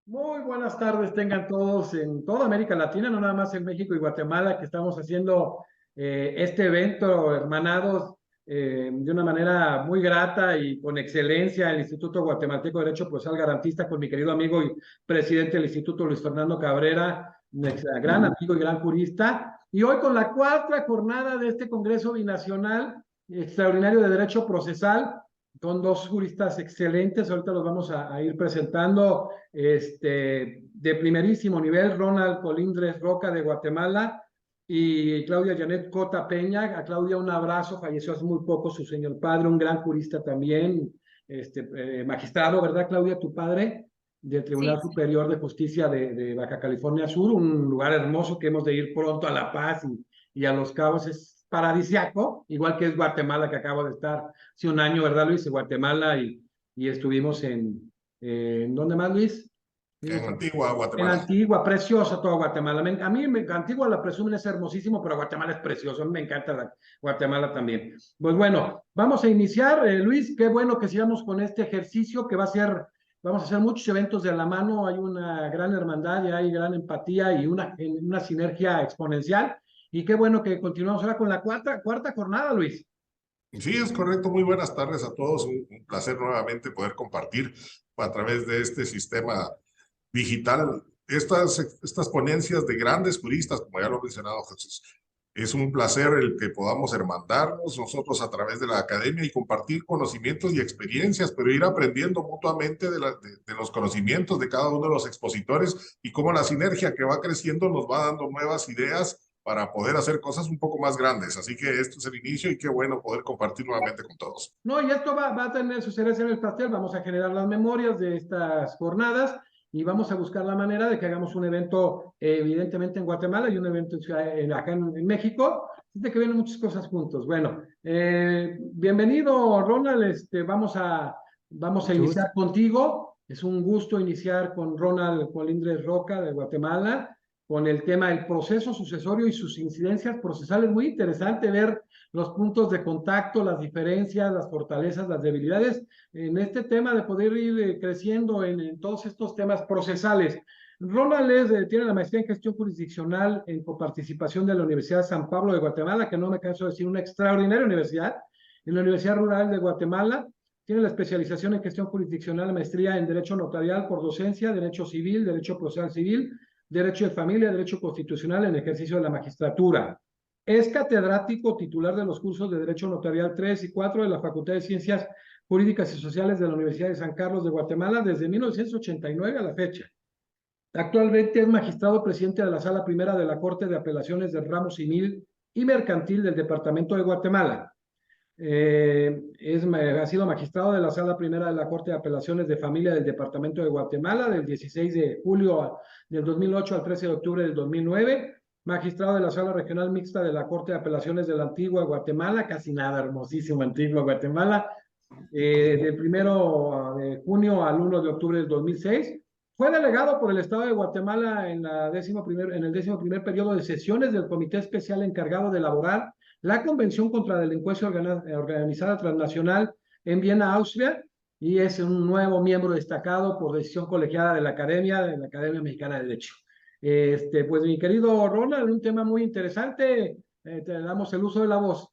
Muy buenas tardes, tengan todos en toda América Latina, no nada más en México y Guatemala, que estamos haciendo este evento, hermanados, de una manera muy grata y con excelencia. El Instituto Guatemalteco de Derecho Procesal Garantista, con mi querido amigo y presidente del Instituto, Luis Fernando Cabrera, un gran amigo y gran jurista. Y hoy con la cuarta jornada de este Congreso Binacional Extraordinario de Derecho Procesal, con dos juristas excelentes, ahorita los vamos a ir presentando, de primerísimo nivel, Ronald Colindres Roca de Guatemala y Claudia Janet Cota Peña. A Claudia un abrazo, falleció hace muy poco su señor padre, un gran jurista también, magistrado, ¿verdad, Claudia? Tu padre, del Tribunal Sí, Superior de Justicia de Baja California Sur, un lugar hermoso que hemos de ir pronto a La Paz y a Los Cabos. Es paradisiaco, igual que es Guatemala, que acabo de estar hace un año, ¿verdad, Luis? En Guatemala y estuvimos ¿en dónde más, Luis? en Estuvimos Antigua, en Guatemala. Antigua, preciosa toda Guatemala. A mí Antigua la presumen es hermosísimo, pero Guatemala es precioso. A mí me encanta Guatemala también. Pues bueno, vamos a iniciar, Luis. Qué bueno que sigamos con este ejercicio que va a ser, vamos a hacer muchos eventos de la mano. Hay una gran hermandad y hay gran empatía y una sinergia exponencial. Y qué bueno que continuamos ahora con la cuarta jornada, Luis. Sí, es correcto. Muy buenas tardes a todos. Un placer nuevamente poder compartir a través de este sistema digital estas ponencias de grandes juristas, como ya lo ha mencionado Jesús. Es un placer el que podamos hermandarnos nosotros a través de la academia y compartir conocimientos y experiencias, pero ir aprendiendo mutuamente de los conocimientos de cada uno de los expositores y cómo la sinergia que va creciendo nos va dando nuevas ideas para poder hacer cosas un poco más grandes. Así que esto es el inicio y qué bueno poder compartir nuevamente con todos. No, y esto va a tener su cereza en el pastel. Vamos a generar las memorias de estas jornadas y vamos a buscar la manera de que hagamos un evento, evidentemente en Guatemala y un evento acá en México, de que vienen muchas cosas juntos. Bueno, bienvenido, Ronald. Vamos a Mucho gusto. iniciar contigo. Es un gusto iniciar con Ronald Colindres Roca de Guatemala, con el tema del proceso sucesorio y sus incidencias procesales. Muy interesante ver los puntos de contacto, las diferencias, las fortalezas, las debilidades, en este tema de poder ir creciendo en todos estos temas procesales. Ronald tiene la maestría en gestión jurisdiccional en coparticipación de la Universidad de San Pablo de Guatemala, que no me canso de decir, una extraordinaria universidad, en la Universidad Rural de Guatemala. Tiene la especialización en gestión jurisdiccional, maestría en Derecho Notarial por docencia, Derecho Civil, Derecho Procesal Civil, Derecho de Familia, Derecho Constitucional en ejercicio de la magistratura. Es catedrático titular de los cursos de Derecho Notarial 3 y 4 de la Facultad de Ciencias Jurídicas y Sociales de la Universidad de San Carlos de Guatemala desde 1989 a la fecha. Actualmente es magistrado presidente de la Sala Primera de la Corte de Apelaciones del Ramo Civil y Mercantil del Departamento de Guatemala. Ha sido magistrado de la Sala Primera de la Corte de Apelaciones de Familia del Departamento de Guatemala del 16 de julio del 2008 al 13 de octubre del 2009. Magistrado de la Sala Regional Mixta de la Corte de Apelaciones de la Antigua Guatemala, casi nada, hermosísimo Antigua Guatemala, del 1 de junio al 1 de octubre del 2006. Fue delegado por el Estado de Guatemala en el 11º periodo de sesiones del Comité Especial encargado de elaborar la Convención contra la Delincuencia Organizada Transnacional en Viena, Austria, y es un nuevo miembro destacado por decisión colegiada de la Academia Mexicana de Derecho. Pues mi querido Ronald, un tema muy interesante, te damos el uso de la voz.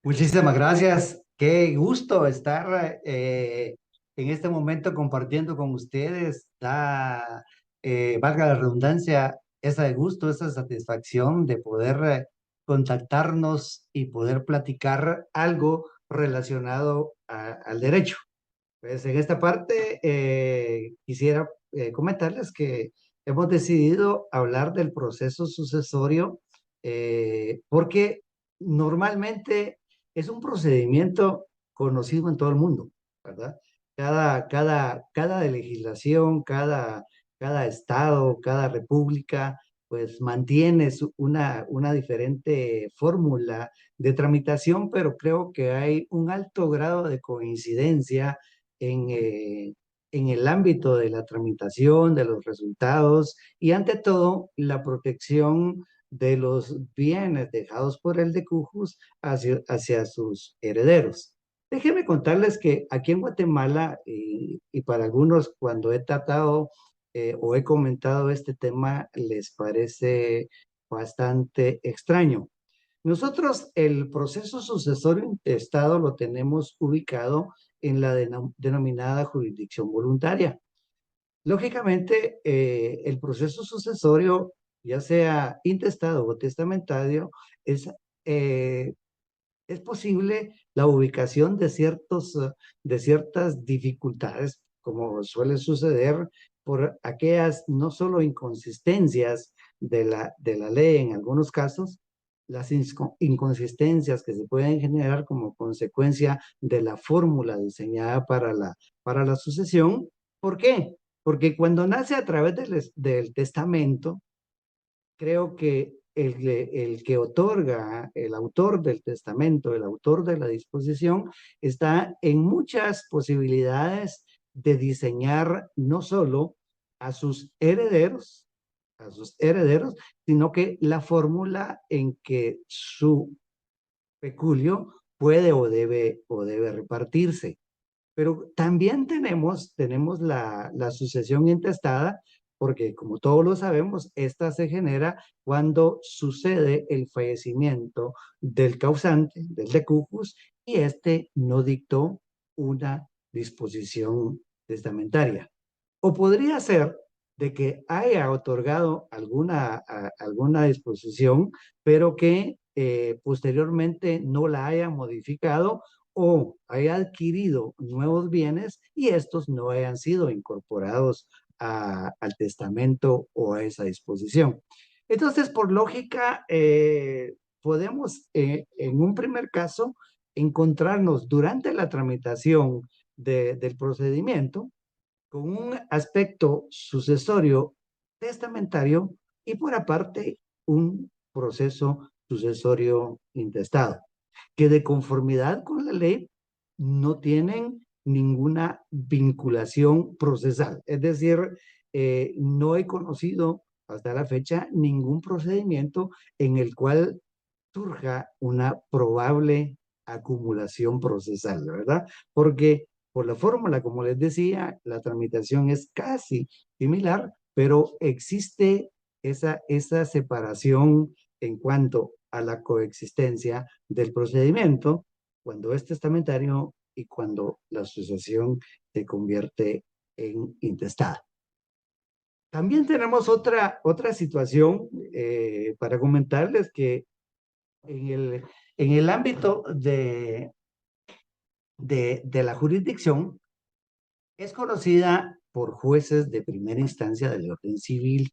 Muchísimas gracias. Qué gusto estar en este momento compartiendo con ustedes. Valga la redundancia, ese gusto, esa satisfacción de poder contactarnos y poder platicar algo relacionado al derecho. Pues en esta parte quisiera comentarles que hemos decidido hablar del proceso sucesorio porque normalmente es un procedimiento conocido en todo el mundo, ¿verdad? Cada legislación, cada estado, cada república, pues mantiene una diferente fórmula de tramitación, pero creo que hay un alto grado de coincidencia en, eh, en el ámbito de la tramitación, de los resultados y ante todo la protección de los bienes dejados por el decujus hacia sus herederos. Déjenme contarles que aquí en Guatemala, y para algunos cuando he tratado o he comentado este tema, les parece bastante extraño. Nosotros el proceso sucesorio intestado lo tenemos ubicado en la denominada jurisdicción voluntaria. Lógicamente, el proceso sucesorio, ya sea intestado o testamentario, es, eh, es posible la ubicación de ciertas dificultades, como suele suceder por aquellas no solo inconsistencias de la ley en algunos casos, las inconsistencias que se pueden generar como consecuencia de la fórmula diseñada para la sucesión. ¿Por qué? Porque cuando nace a través del testamento, creo que el que otorga, el autor del testamento, el autor de la disposición, está en muchas posibilidades de diseñar no solo a a sus herederos, sino que la fórmula en que su peculio puede o debe repartirse. Pero también tenemos la sucesión intestada, porque como todos lo sabemos, esta se genera cuando sucede el fallecimiento del causante, del decujus, y este no dictó una disposición testamentaria. O podría ser de que haya otorgado alguna disposición, pero que posteriormente no la haya modificado o haya adquirido nuevos bienes y estos no hayan sido incorporados al testamento o a esa disposición. Entonces, por lógica, podemos en un primer caso encontrarnos durante la tramitación del procedimiento con un aspecto sucesorio testamentario y por aparte un proceso sucesorio intestado, que de conformidad con la ley no tienen ninguna vinculación procesal. Es decir, no he conocido hasta la fecha ningún procedimiento en el cual surja una probable acumulación procesal, ¿verdad? Porque por la fórmula, como les decía, la tramitación es casi similar, pero existe esa separación en cuanto a la coexistencia del procedimiento cuando es testamentario y cuando la sucesión se convierte en intestada. También tenemos otra situación para comentarles que en en el ámbito de la jurisdicción es conocida por jueces de primera instancia del orden civil,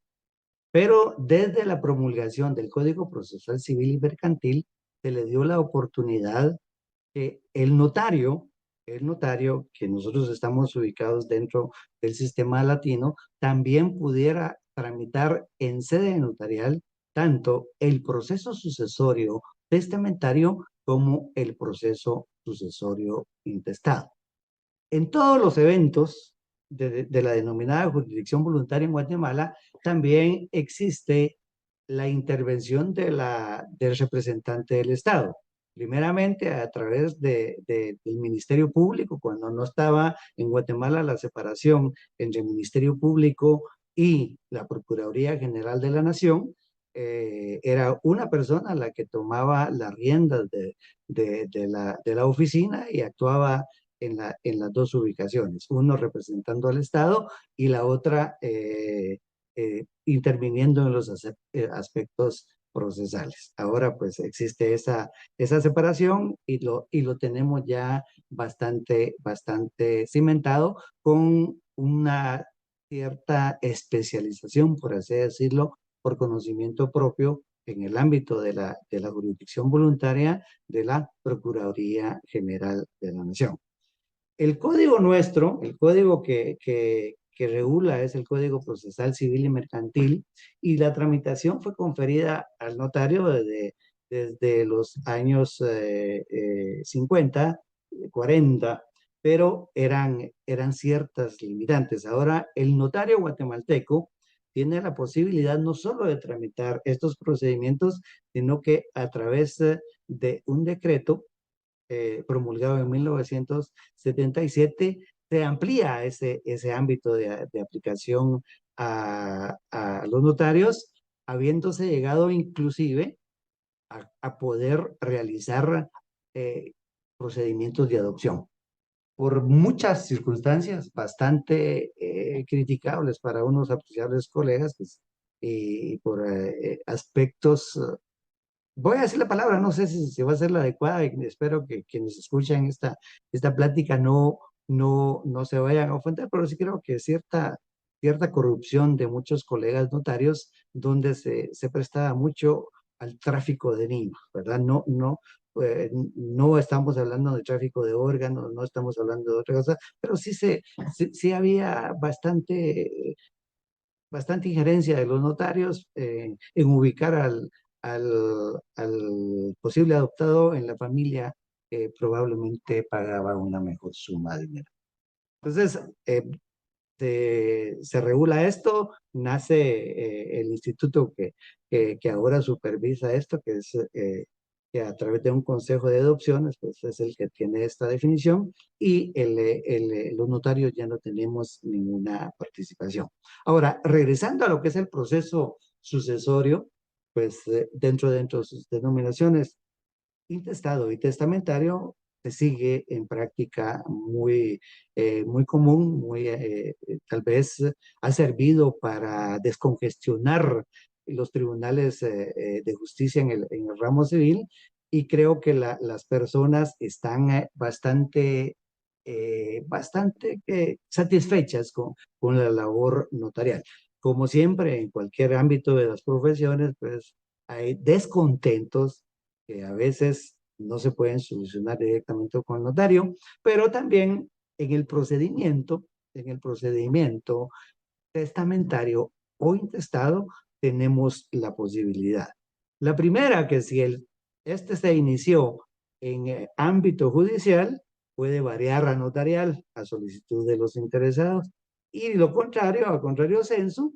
pero desde la promulgación del Código Procesal Civil y Mercantil se le dio la oportunidad que el notario, que nosotros estamos ubicados dentro del sistema latino, también pudiera tramitar en sede notarial tanto el proceso sucesorio testamentario como el proceso sucesorio intestado. En todos los eventos de la denominada jurisdicción voluntaria en Guatemala, también existe la intervención del representante del Estado. Primeramente, a través del Ministerio Público, cuando no estaba en Guatemala la separación entre el Ministerio Público y la Procuraduría General de la Nación, era una persona la que tomaba las riendas de la oficina y actuaba en las dos ubicaciones, uno representando al Estado y la otra interviniendo en los aspectos procesales. Ahora pues existe esa separación y lo tenemos ya bastante cimentado con una cierta especialización, por así decirlo, por conocimiento propio en el ámbito de la jurisdicción voluntaria de la Procuraduría General de la Nación. El código nuestro, el código que regula es el Código Procesal Civil y Mercantil y la tramitación fue conferida al notario desde los años 50, 40, pero eran ciertas limitantes. Ahora, el notario guatemalteco tiene la posibilidad no solo de tramitar estos procedimientos, sino que a través de un decreto promulgado en 1977, se amplía ese ámbito de aplicación a los notarios, habiéndose llegado inclusive a poder realizar eh, procedimientos de adopción por muchas circunstancias bastante criticables para unos apreciables colegas, pues, y por aspectos, voy a decir la palabra, no sé si va a ser la adecuada, y espero que quienes escuchan esta plática no se vayan a ofender, pero sí creo que cierta corrupción de muchos colegas notarios donde se prestaba mucho al tráfico de niños, ¿verdad? No estamos hablando de tráfico de órganos, no estamos hablando de otra cosa, pero sí había bastante injerencia de los notarios en ubicar al posible adoptado en la familia que probablemente pagaba una mejor suma de dinero. Entonces, se regula esto, nace el instituto que ahora supervisa esto, que a través de un consejo de adopciones, pues es el que tiene esta definición, y los notarios ya no tenemos ninguna participación. Ahora, regresando a lo que es el proceso sucesorio, pues dentro de sus denominaciones, intestado y testamentario se sigue en práctica muy común, tal vez ha servido para descongestionar los tribunales de justicia en el ramo civil, y creo que las personas están bastante satisfechas con la labor notarial. Como siempre, en cualquier ámbito de las profesiones, pues hay descontentos que a veces no se pueden solucionar directamente con el notario, pero también en el procedimiento testamentario o intestado tenemos la posibilidad. La primera, que si este se inició en ámbito judicial, puede variar a notarial a solicitud de los interesados, y lo contrario, a contrario censo,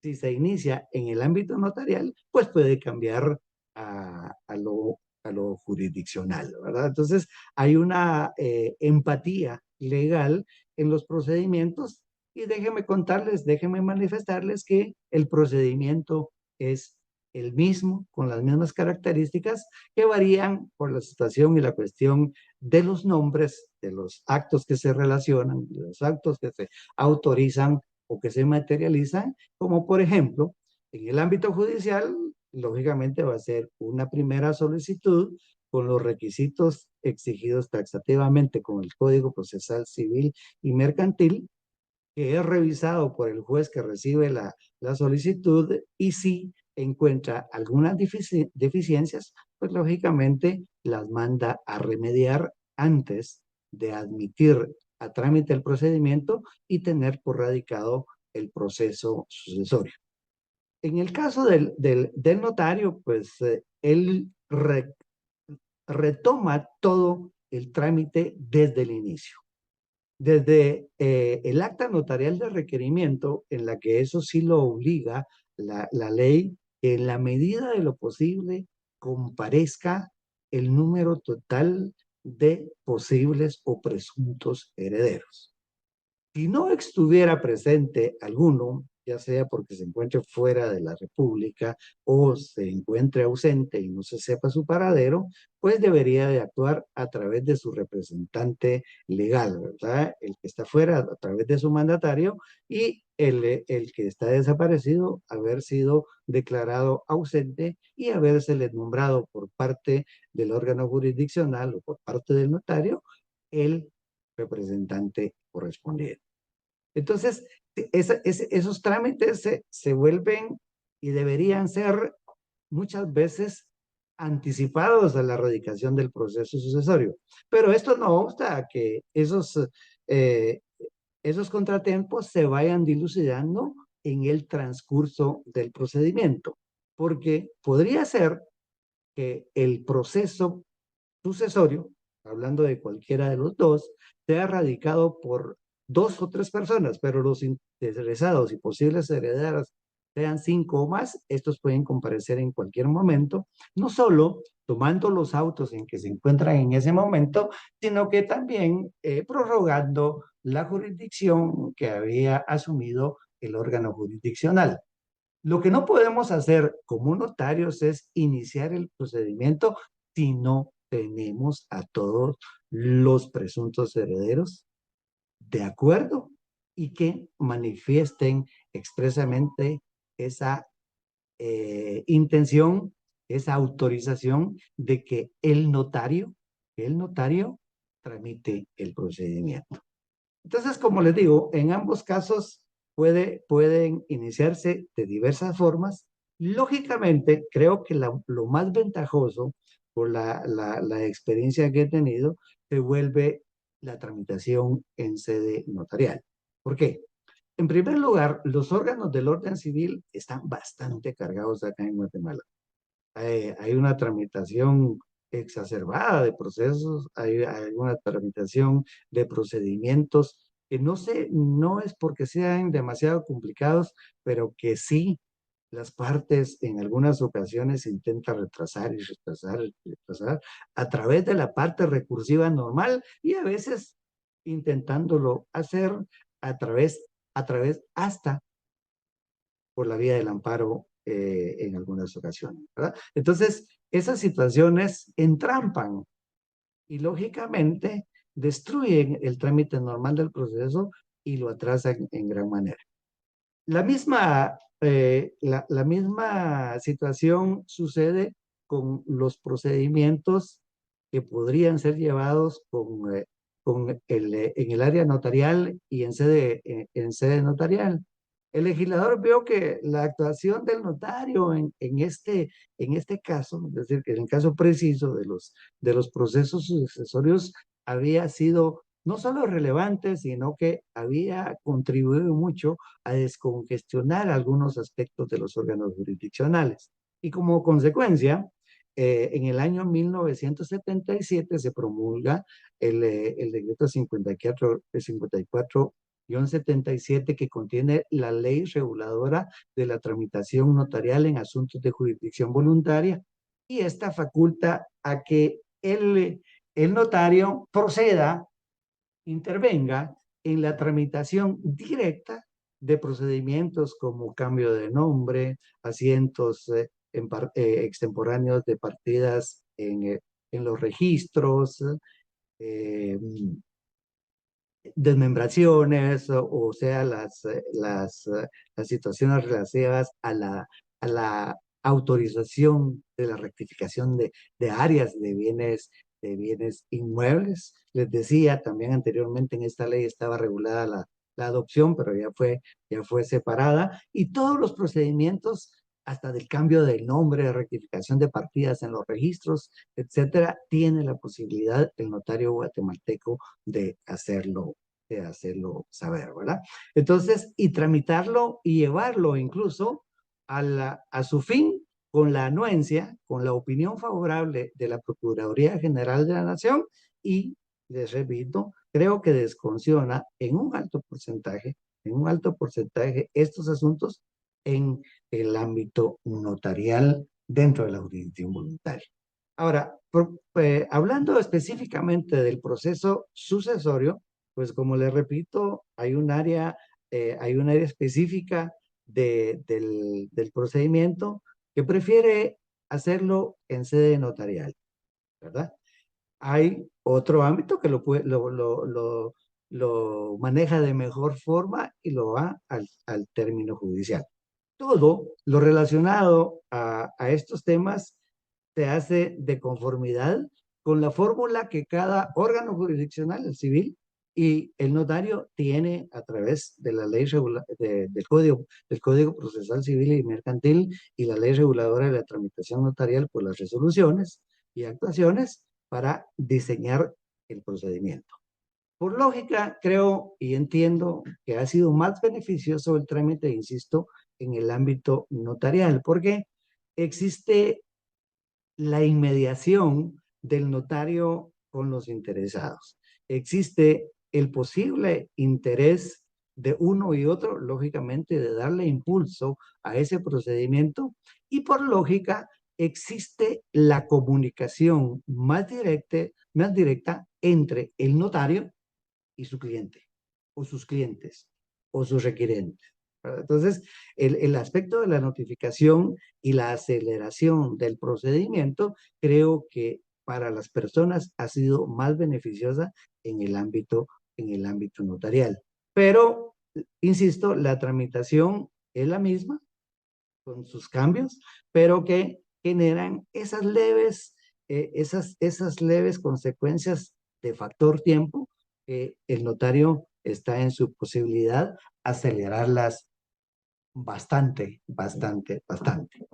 si se inicia en el ámbito notarial, pues puede cambiar a lo jurisdiccional, ¿verdad? Entonces, hay una empatía legal en los procedimientos, y déjenme manifestarles que el procedimiento es el mismo, con las mismas características que varían por la situación y la cuestión de los nombres, de los actos que se relacionan, de los actos que se autorizan o que se materializan, como por ejemplo, en el ámbito judicial, lógicamente va a ser una primera solicitud con los requisitos exigidos taxativamente con el Código Procesal Civil y Mercantil, que es revisado por el juez que recibe la solicitud, y si encuentra algunas deficiencias, pues lógicamente las manda a remediar antes de admitir a trámite el procedimiento y tener por radicado el proceso sucesorio. En el caso del notario, pues él retoma todo el trámite desde el inicio. Desde el acta notarial de requerimiento, en la que eso sí lo obliga la ley, en la medida de lo posible, comparezca el número total de posibles o presuntos herederos. Si no estuviera presente alguno, ya sea porque se encuentre fuera de la República o se encuentre ausente y no se sepa su paradero, pues debería de actuar a través de su representante legal, ¿verdad? El que está fuera a través de su mandatario, y el que está desaparecido haber sido declarado ausente y habérsele nombrado por parte del órgano jurisdiccional o por parte del notario el representante correspondiente. Entonces, esos trámites se vuelven y deberían ser muchas veces anticipados a la erradicación del proceso sucesorio. Pero esto no obsta a que eh, esos contratiempos se vayan dilucidando en el transcurso del procedimiento, porque podría ser que el proceso sucesorio, hablando de cualquiera de los dos, sea radicado por dos o tres personas, pero los interesados y posibles herederos sean 5 o más, estos pueden comparecer en cualquier momento, no solo tomando los autos en que se encuentran en ese momento, sino que también prorrogando la jurisdicción que había asumido el órgano jurisdiccional. Lo que no podemos hacer como notarios es iniciar el procedimiento si no tenemos a todos los presuntos herederos de acuerdo y que manifiesten expresamente esa intención, esa autorización de que el notario tramite el procedimiento. Entonces, como les digo, en ambos casos pueden iniciarse de diversas formas. Lógicamente, creo que lo más ventajoso por la experiencia que he tenido se vuelve la tramitación en sede notarial. ¿Por qué? En primer lugar, los órganos del orden civil están bastante cargados acá en Guatemala. Hay una tramitación exacerbada de procesos, hay una tramitación de procedimientos que no es porque sean demasiado complicados, pero que sí las partes en algunas ocasiones intentan retrasar y retrasar y retrasar a través de la parte recursiva normal y a veces intentándolo hacer a través hasta por la vía del amparo en algunas ocasiones, ¿verdad? Entonces, esas situaciones entrampan y lógicamente destruyen el trámite normal del proceso y lo atrasan en gran manera. La misma situación sucede con los procedimientos que podrían ser llevados en el área notarial y en sede notarial. El legislador vio que la actuación del notario en este caso, es decir, que en el caso preciso de los procesos sucesorios, había sido no solo relevante, sino que había contribuido mucho a descongestionar algunos aspectos de los órganos jurisdiccionales. Y como consecuencia, en el año 1977 se promulga el decreto 54-77 que contiene la ley reguladora de la tramitación notarial en asuntos de jurisdicción voluntaria y esta faculta a que el notario intervenga en la tramitación directa de procedimientos como cambio de nombre, asientos extemporáneos de partidas en los registros, eh, desmembraciones, o sea, las situaciones relativas a la autorización de la rectificación de áreas de bienes inmuebles. Les decía, también anteriormente en esta ley estaba regulada la adopción, pero ya fue separada, y todos los procedimientos, hasta del cambio del nombre, de rectificación de partidas en los registros, etcétera, tiene la posibilidad el notario guatemalteco de hacerlo saber, ¿verdad? Entonces, y tramitarlo y llevarlo incluso a su fin con la anuencia, con la opinión favorable de la Procuraduría General de la Nación y, les repito, creo que desconcierna en un alto porcentaje estos asuntos en el ámbito notarial dentro de la jurisdicción voluntaria. Ahora, hablando específicamente del proceso sucesorio, pues como les repito, hay un área específica del procedimiento que prefiere hacerlo en sede notarial, ¿verdad? Hay otro ámbito que lo maneja de mejor forma y lo va al término judicial. Todo lo relacionado a estos temas se hace de conformidad con la fórmula que cada órgano jurisdiccional, el civil y el notario, tiene a través de la ley del Código Procesal Civil y Mercantil y la ley reguladora de la tramitación notarial por las resoluciones y actuaciones para diseñar el procedimiento. Por lógica, creo y entiendo que ha sido más beneficioso el trámite, insisto, en el ámbito notarial, porque existe la inmediación del notario con los interesados. Existe el posible interés de uno y otro, lógicamente, de darle impulso a ese procedimiento, y por lógica existe la comunicación más directa entre el notario y su cliente, o sus clientes, o sus requirentes, ¿verdad? Entonces, el aspecto de la notificación y la aceleración del procedimiento, creo que para las personas ha sido más beneficiosa en el ámbito notarial. Pero, insisto, la tramitación es la misma, con sus cambios, pero que generan esas leves consecuencias de factor tiempo, que el notario está en su posibilidad acelerarlas bastante, bastante, bastante.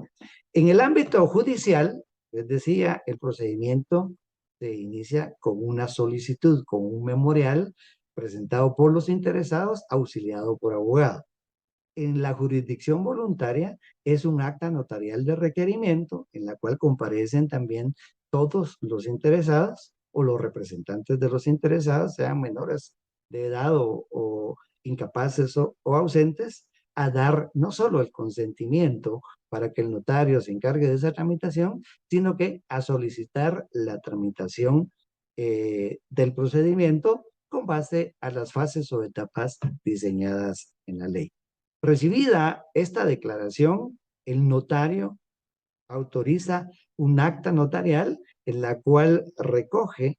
En el ámbito judicial, les decía, el procedimiento se inicia con una solicitud, con un memorial presentado por los interesados, auxiliado por abogado. En la jurisdicción voluntaria es un acta notarial de requerimiento en la cual comparecen también todos los interesados o los representantes de los interesados, sean menores de edad o incapaces o ausentes, a dar no solo el consentimiento para que el notario se encargue de esa tramitación, sino que a solicitar la tramitación del procedimiento con base a las fases o etapas diseñadas en la ley. Recibida esta declaración, el notario autoriza un acta notarial en la cual recoge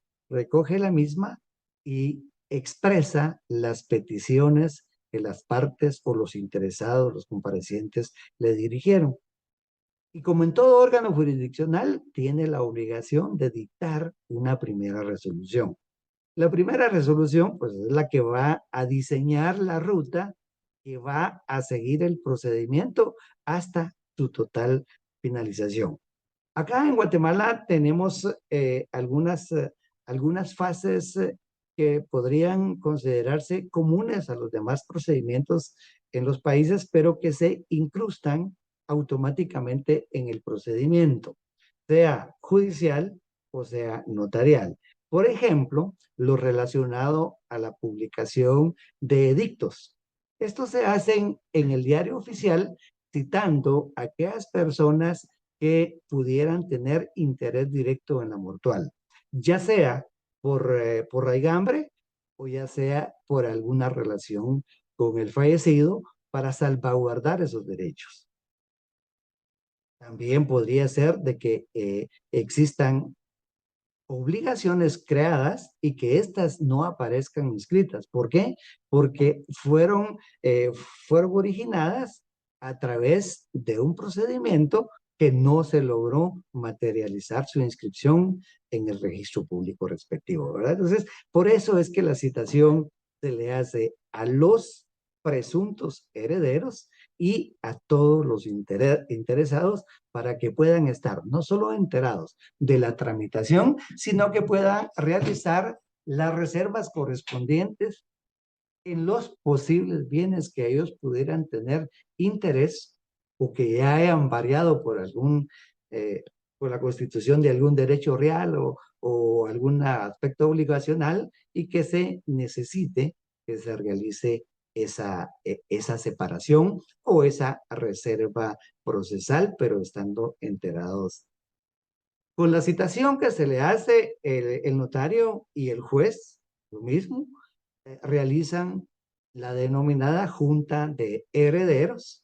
la misma y expresa las peticiones que las partes o los interesados, los comparecientes, le dirigieron. Y como en todo órgano jurisdiccional, tiene la obligación de dictar una primera resolución. La primera resolución, pues, es la que va a diseñar la ruta que va a seguir el procedimiento hasta su total finalización. Acá en Guatemala tenemos algunas fases que podrían considerarse comunes a los demás procedimientos en los países, pero que se incrustan automáticamente en el procedimiento, sea judicial o sea notarial. Por ejemplo, lo relacionado a la publicación de edictos. Estos se hacen en el diario oficial citando a aquellas personas que pudieran tener interés directo en la mortual, ya sea por raigambre o ya sea por alguna relación con el fallecido para salvaguardar esos derechos. También podría ser de que existan obligaciones creadas y que éstas no aparezcan inscritas. ¿Por qué? Porque fueron originadas a través de un procedimiento que no se logró materializar su inscripción en el registro público respectivo, ¿verdad? Entonces, por eso es que la citación se le hace a los presuntos herederos y a todos los interesados para que puedan estar no solo enterados de la tramitación, sino que puedan realizar las reservas correspondientes en los posibles bienes que ellos pudieran tener interés o que ya hayan variado por la constitución de algún derecho real o algún aspecto obligacional y que se necesite que se realice esa separación o esa reserva procesal, pero estando enterados. Con la citación que se le hace el notario y el juez, lo mismo, realizan la denominada junta de herederos,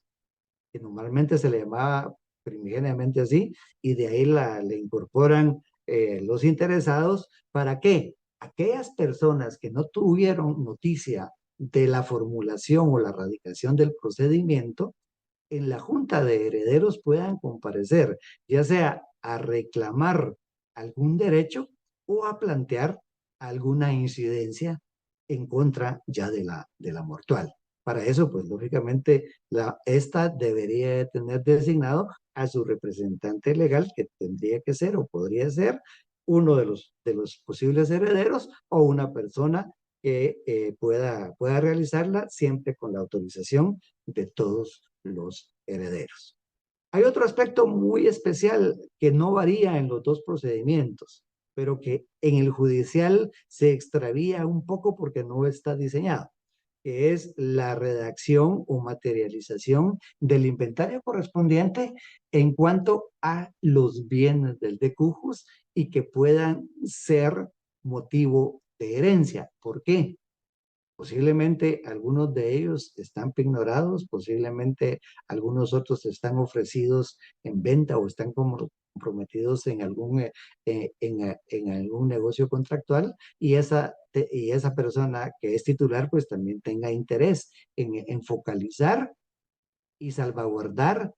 que normalmente se le llamaba primigeniamente así, y de ahí le incorporan los interesados. ¿Para qué? Aquellas personas que no tuvieron noticia de la formulación o la radicación del procedimiento, en la junta de herederos puedan comparecer, ya sea a reclamar algún derecho o a plantear alguna incidencia en contra ya de la mortual. Para eso, pues lógicamente, esta debería tener designado a su representante legal, que tendría que ser o podría ser uno de los posibles herederos o una persona que pueda realizarla siempre con la autorización de todos los herederos. Hay otro aspecto muy especial que no varía en los dos procedimientos, pero que en el judicial se extravía un poco porque no está diseñado. que es la redacción o materialización del inventario correspondiente en cuanto a los bienes del decujus y que puedan ser motivo de herencia. ¿Por qué? Posiblemente algunos de ellos están pignorados, posiblemente algunos otros están ofrecidos en venta o están comprometidos en en algún negocio contractual y esa persona que es titular pues también tenga interés en focalizar y salvaguardar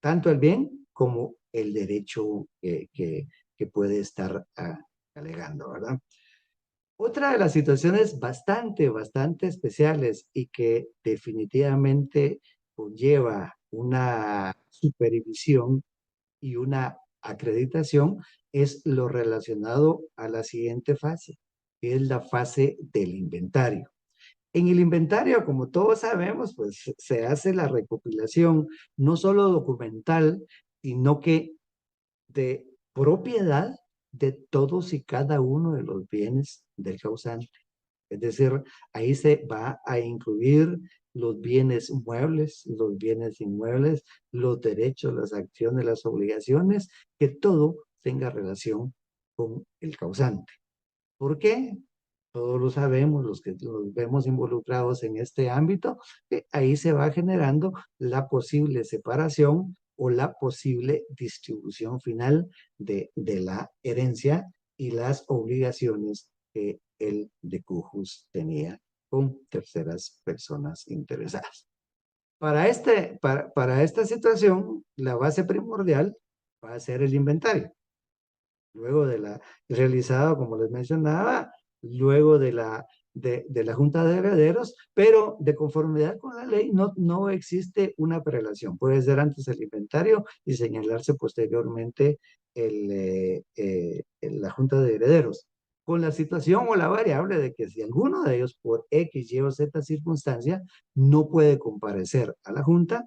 tanto el bien como el derecho que puede estar alegando, ¿verdad? Otra de las situaciones bastante especiales y que definitivamente conlleva una supervisión y una acreditación es lo relacionado a la siguiente fase, que es la fase del inventario. En el inventario, como todos sabemos, pues se hace la recopilación no solo documental, sino que de propiedad de todos y cada uno de los bienes del causante. Es decir, ahí se va a incluir los bienes muebles, los bienes inmuebles, los derechos, las acciones, las obligaciones, que todo tenga relación con el causante. ¿Por qué? Todos lo sabemos, los que nos vemos involucrados en este ámbito, que ahí se va generando la posible separación o la posible distribución final de la herencia y las obligaciones que el decujus tenía con terceras personas interesadas. Para esta situación, la base primordial va a ser el inventario. Luego de la realizada, como les mencionaba, luego de la Junta de Herederos, pero de conformidad con la ley no existe una prelación. Puede ser antes el inventario y señalarse posteriormente la Junta de Herederos. Con la situación o la variable de que si alguno de ellos por X, Y o Z circunstancia no puede comparecer a la Junta,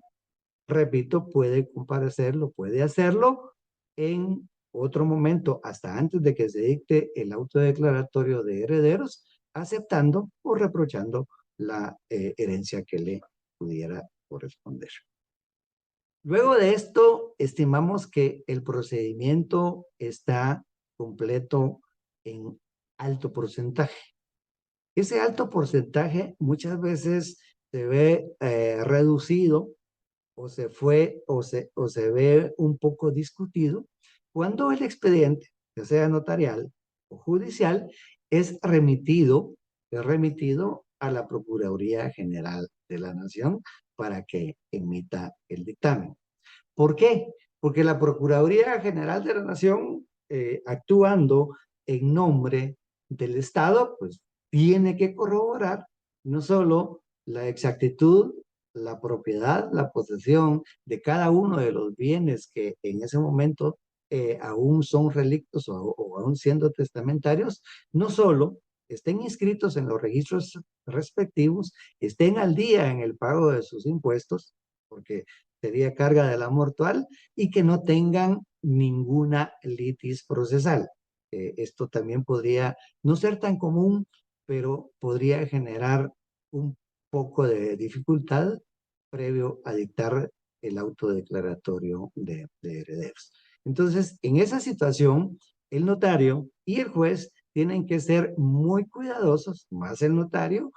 repito, puede comparecerlo, puede hacerlo en otro momento, hasta antes de que se dicte el auto declaratorio de herederos, aceptando o reprochando la herencia que le pudiera corresponder. Luego de esto, estimamos que el procedimiento está completo en alto porcentaje. Ese alto porcentaje muchas veces se ve reducido o se ve un poco discutido cuando el expediente, ya sea notarial o judicial, es remitido a la Procuraduría General de la Nación para que emita el dictamen. ¿Por qué? Porque la Procuraduría General de la Nación, actuando en nombre del Estado, pues tiene que corroborar no solo la exactitud, la propiedad, la posesión de cada uno de los bienes que en ese momento aún son relictos o aún siendo testamentarios, no solo estén inscritos en los registros respectivos, estén al día en el pago de sus impuestos, porque sería carga de la mortual, y que no tengan ninguna litis procesal. Esto también podría no ser tan común, pero podría generar un poco de dificultad previo a dictar el auto declaratorio de herederos. Entonces, en esa situación, el notario y el juez tienen que ser muy cuidadosos, más el notario,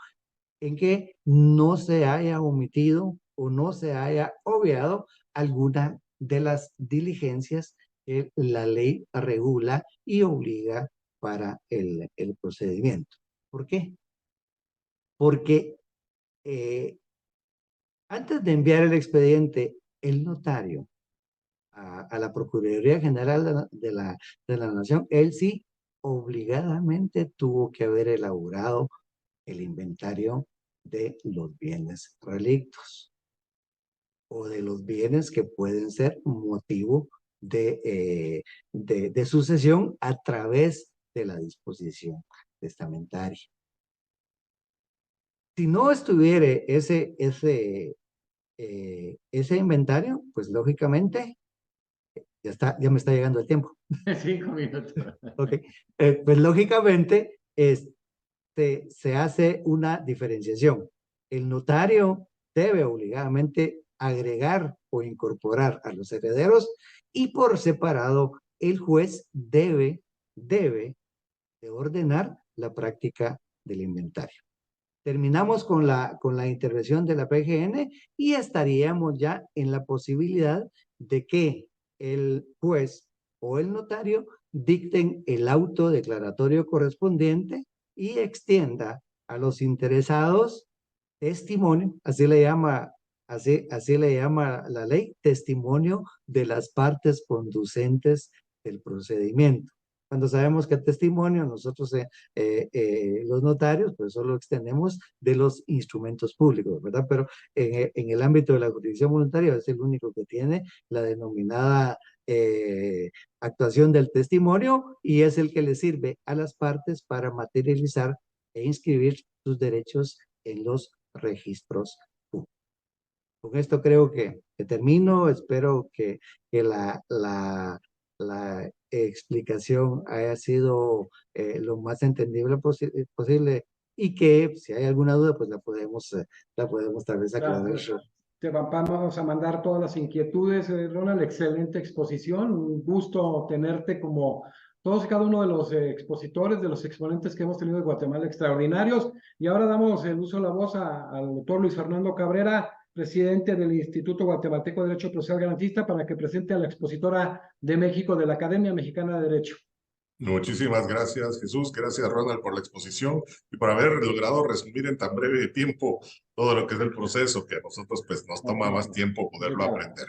en que no se haya omitido o no se haya obviado alguna de las diligencias que la ley regula y obliga para el procedimiento. ¿Por qué? Porque antes de enviar el expediente, el notario a la Procuraduría General de la Nación, él sí obligadamente tuvo que haber elaborado el inventario de los bienes relictos o de los bienes que pueden ser motivo de sucesión a través de la disposición testamentaria. Si no estuviera ese inventario, pues lógicamente, ya me está llegando el tiempo. 5 minutos. Ok, pues lógicamente se hace una diferenciación. El notario debe obligadamente agregar o incorporar a los herederos y por separado el juez debe de ordenar la práctica del inventario. Terminamos con la intervención de la PGN y estaríamos ya en la posibilidad de que el juez o el notario dicten el auto declaratorio correspondiente y extienda a los interesados testimonio, así le llama la ley, testimonio de las partes conducentes del procedimiento. Cuando sabemos que el testimonio, nosotros los notarios, pues solo extendemos de los instrumentos públicos, ¿verdad? Pero en el ámbito de la jurisdicción voluntaria es el único que tiene la denominada actuación del testimonio y es el que le sirve a las partes para materializar e inscribir sus derechos en los registros públicos. Con esto creo que termino. Espero que la explicación haya sido lo más entendible posible y que si hay alguna duda, pues la podemos tal vez aclarar. Gracias. Te vamos a mandar todas las inquietudes, Ronald. Excelente exposición. Un gusto tenerte como todos y cada uno de los expositores, de los exponentes que hemos tenido de Guatemala extraordinarios. Y ahora damos el uso de la voz al doctor Luis Fernando Cabrera, presidente del Instituto Guatemalteco de Derecho Procesal Garantista, para que presente a la expositora de México de la Academia Mexicana de Derecho. Muchísimas gracias, Jesús. Gracias, Ronald, por la exposición y por haber logrado resumir en tan breve tiempo todo lo que es el proceso, que a nosotros pues nos toma más tiempo poderlo aprender.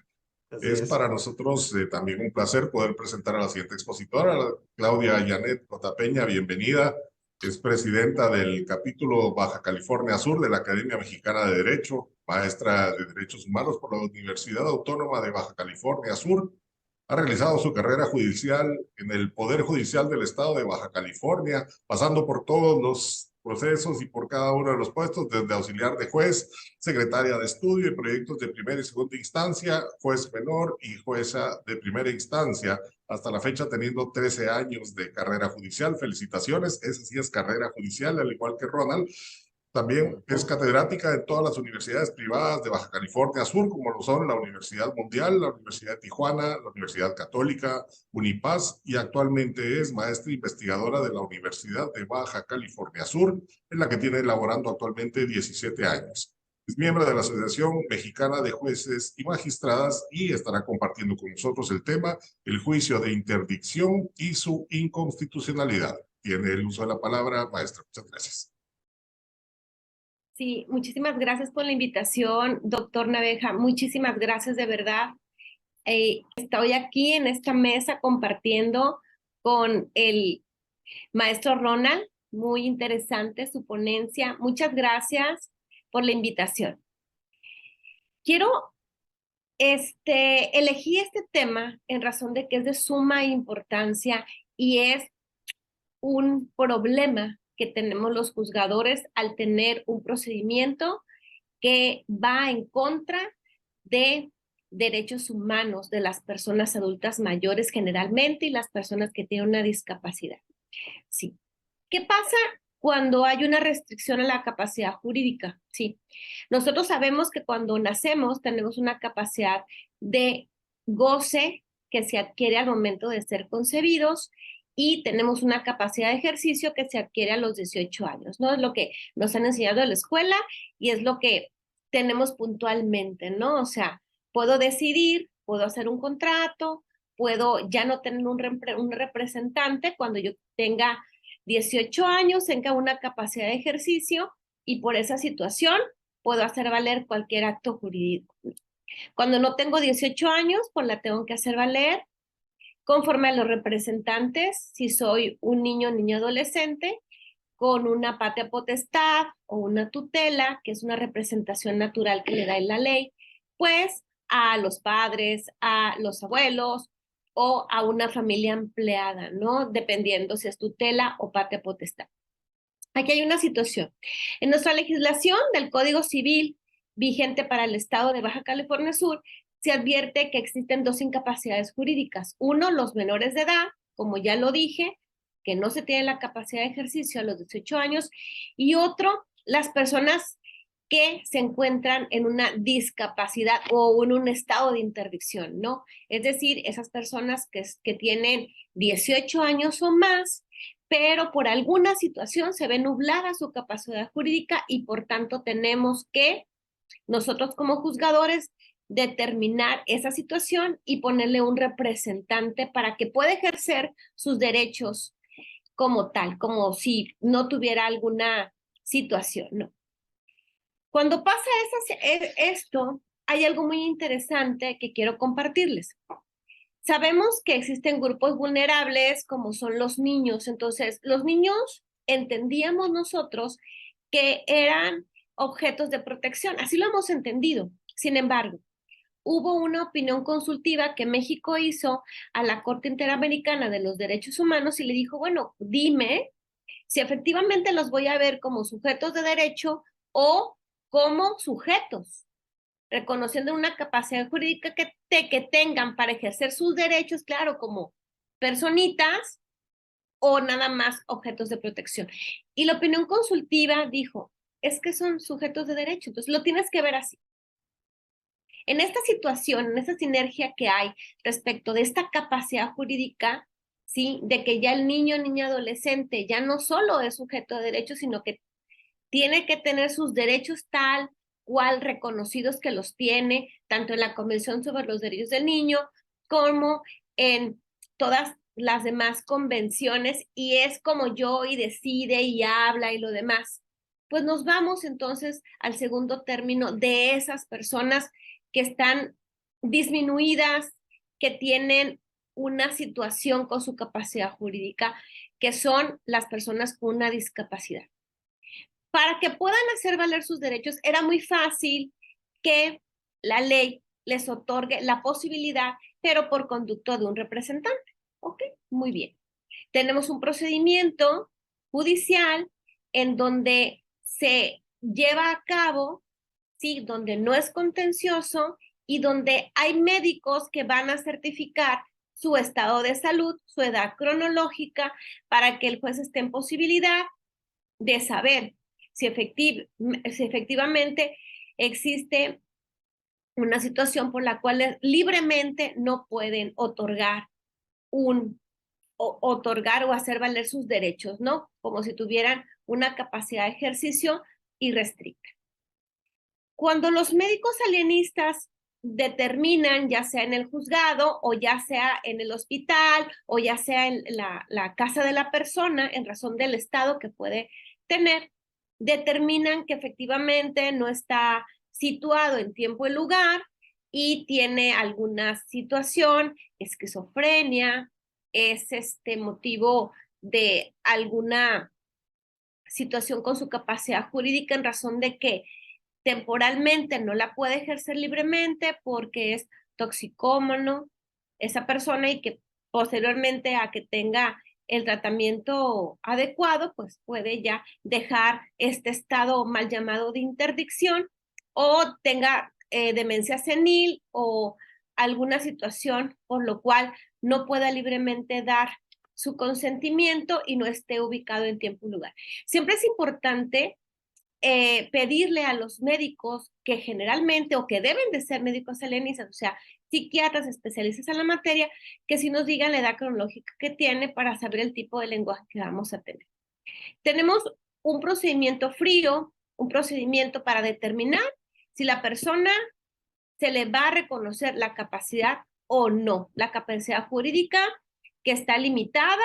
Es para nosotros también un placer poder presentar a la siguiente expositora, Claudia Janet Cotapeña. Bienvenida. Es presidenta del capítulo Baja California Sur de la Academia Mexicana de Derecho, maestra de Derechos Humanos por la Universidad Autónoma de Baja California Sur. Ha realizado su carrera judicial en el Poder Judicial del Estado de Baja California, pasando por todos los procesos y por cada uno de los puestos, desde auxiliar de juez, secretaria de estudio y proyectos de primera y segunda instancia, juez menor y jueza de primera instancia, hasta la fecha teniendo 13 años de carrera judicial. Felicitaciones, esa sí es carrera judicial, al igual que Ronald. También es catedrática en todas las universidades privadas de Baja California Sur, como lo son la Universidad Mundial, la Universidad de Tijuana, la Universidad Católica, Unipaz, y actualmente es maestra investigadora de la Universidad de Baja California Sur, en la que tiene laborando actualmente 17 años. Es miembro de la Asociación Mexicana de Jueces y Magistradas y estará compartiendo con nosotros el tema, el juicio de interdicción y su inconstitucionalidad. Tiene el uso de la palabra, maestra. Muchas gracias. Sí, muchísimas gracias por la invitación, doctor Naveja. Muchísimas gracias de verdad. Estoy aquí en esta mesa compartiendo con el maestro Ronald. Muy interesante su ponencia. Muchas gracias por la invitación. Elegí este tema en razón de que es de suma importancia y es un problema que tenemos los juzgadores al tener un procedimiento que va en contra de derechos humanos de las personas adultas mayores generalmente y las personas que tienen una discapacidad. Sí. ¿Qué pasa cuando hay una restricción a la capacidad jurídica? Sí. Nosotros sabemos que cuando nacemos tenemos una capacidad de goce que se adquiere al momento de ser concebidos y tenemos una capacidad de ejercicio que se adquiere a los 18 años, ¿no? Es lo que nos han enseñado en la escuela y es lo que tenemos puntualmente, ¿no? O sea, puedo decidir, puedo hacer un contrato, puedo ya no tener un representante cuando yo tenga 18 años, tenga una capacidad de ejercicio y por esa situación puedo hacer valer cualquier acto jurídico. Cuando no tengo 18 años, pues la tengo que hacer valer conforme a los representantes, si soy un niño o niña adolescente, con una patria potestad o una tutela, que es una representación natural que le da en la ley, pues a los padres, a los abuelos o a una familia empleada, ¿no? Dependiendo si es tutela o patria potestad. Aquí hay una situación. En nuestra legislación del Código Civil vigente para el Estado de Baja California Sur, se advierte que existen dos incapacidades jurídicas. Uno, los menores de edad, como ya lo dije, que no se tiene la capacidad de ejercicio a los 18 años, y otro, las personas que se encuentran en una discapacidad o en un estado de interdicción, ¿no? Es decir, esas personas que tienen 18 años o más, pero por alguna situación se ve nublada su capacidad jurídica y por tanto tenemos que nosotros como juzgadores determinar esa situación y ponerle un representante para que pueda ejercer sus derechos como tal, como si no tuviera alguna situación, ¿no? Cuando pasa esto, hay algo muy interesante que quiero compartirles. Sabemos que existen grupos vulnerables como son los niños. Entonces, los niños entendíamos nosotros que eran objetos de protección. Así lo hemos entendido. Sin embargo, hubo una opinión consultiva que México hizo a la Corte Interamericana de los Derechos Humanos y le dijo, bueno, dime si efectivamente los voy a ver como sujetos de derecho o como sujetos, reconociendo una capacidad jurídica que tengan para ejercer sus derechos, claro, como personitas o nada más objetos de protección. Y la opinión consultiva dijo, es que son sujetos de derecho, entonces lo tienes que ver así. En esta situación, en esta sinergia que hay respecto de esta capacidad jurídica, ¿sí? De que ya el niño, niña, adolescente ya no solo es sujeto de derecho, sino que tiene que tener sus derechos tal cual reconocidos que los tiene, tanto en la Convención sobre los Derechos del Niño como en todas las demás convenciones, y es como yo y decide y habla y lo demás. Pues nos vamos entonces al segundo término de esas personas que están disminuidas, que tienen una situación con su capacidad jurídica, que son las personas con una discapacidad. Para que puedan hacer valer sus derechos, era muy fácil que la ley les otorgue la posibilidad, pero por conducto de un representante. ¿Ok? Muy bien. Tenemos un procedimiento judicial en donde se lleva a cabo, ¿sí? Donde no es contencioso y donde hay médicos que van a certificar su estado de salud, su edad cronológica, para que el juez esté en posibilidad de saber si efectivamente existe una situación por la cual libremente no pueden otorgar o hacer valer sus derechos, ¿no? Como si tuvieran una capacidad de ejercicio irrestricta. Cuando los médicos alienistas determinan, ya sea en el juzgado o ya sea en el hospital o ya sea en la casa de la persona, en razón del estado que puede tener, determinan que efectivamente no está situado en tiempo y lugar y tiene alguna situación, esquizofrenia, es motivo de alguna situación con su capacidad jurídica en razón de que temporalmente no la puede ejercer libremente porque es toxicómano esa persona y que posteriormente a que tenga el tratamiento adecuado, pues puede ya dejar este estado mal llamado de interdicción o tenga demencia senil o alguna situación por lo cual no pueda libremente dar su consentimiento y no esté ubicado en tiempo y lugar. Siempre es importante pedirle a los médicos que generalmente o que deben de ser médicos alienistas, o sea, psiquiatras especialistas en la materia, que sí nos digan la edad cronológica que tiene para saber el tipo de lenguaje que vamos a tener. Tenemos un procedimiento frío, un procedimiento para determinar si la persona se le va a reconocer la capacidad o no, la capacidad jurídica que está limitada,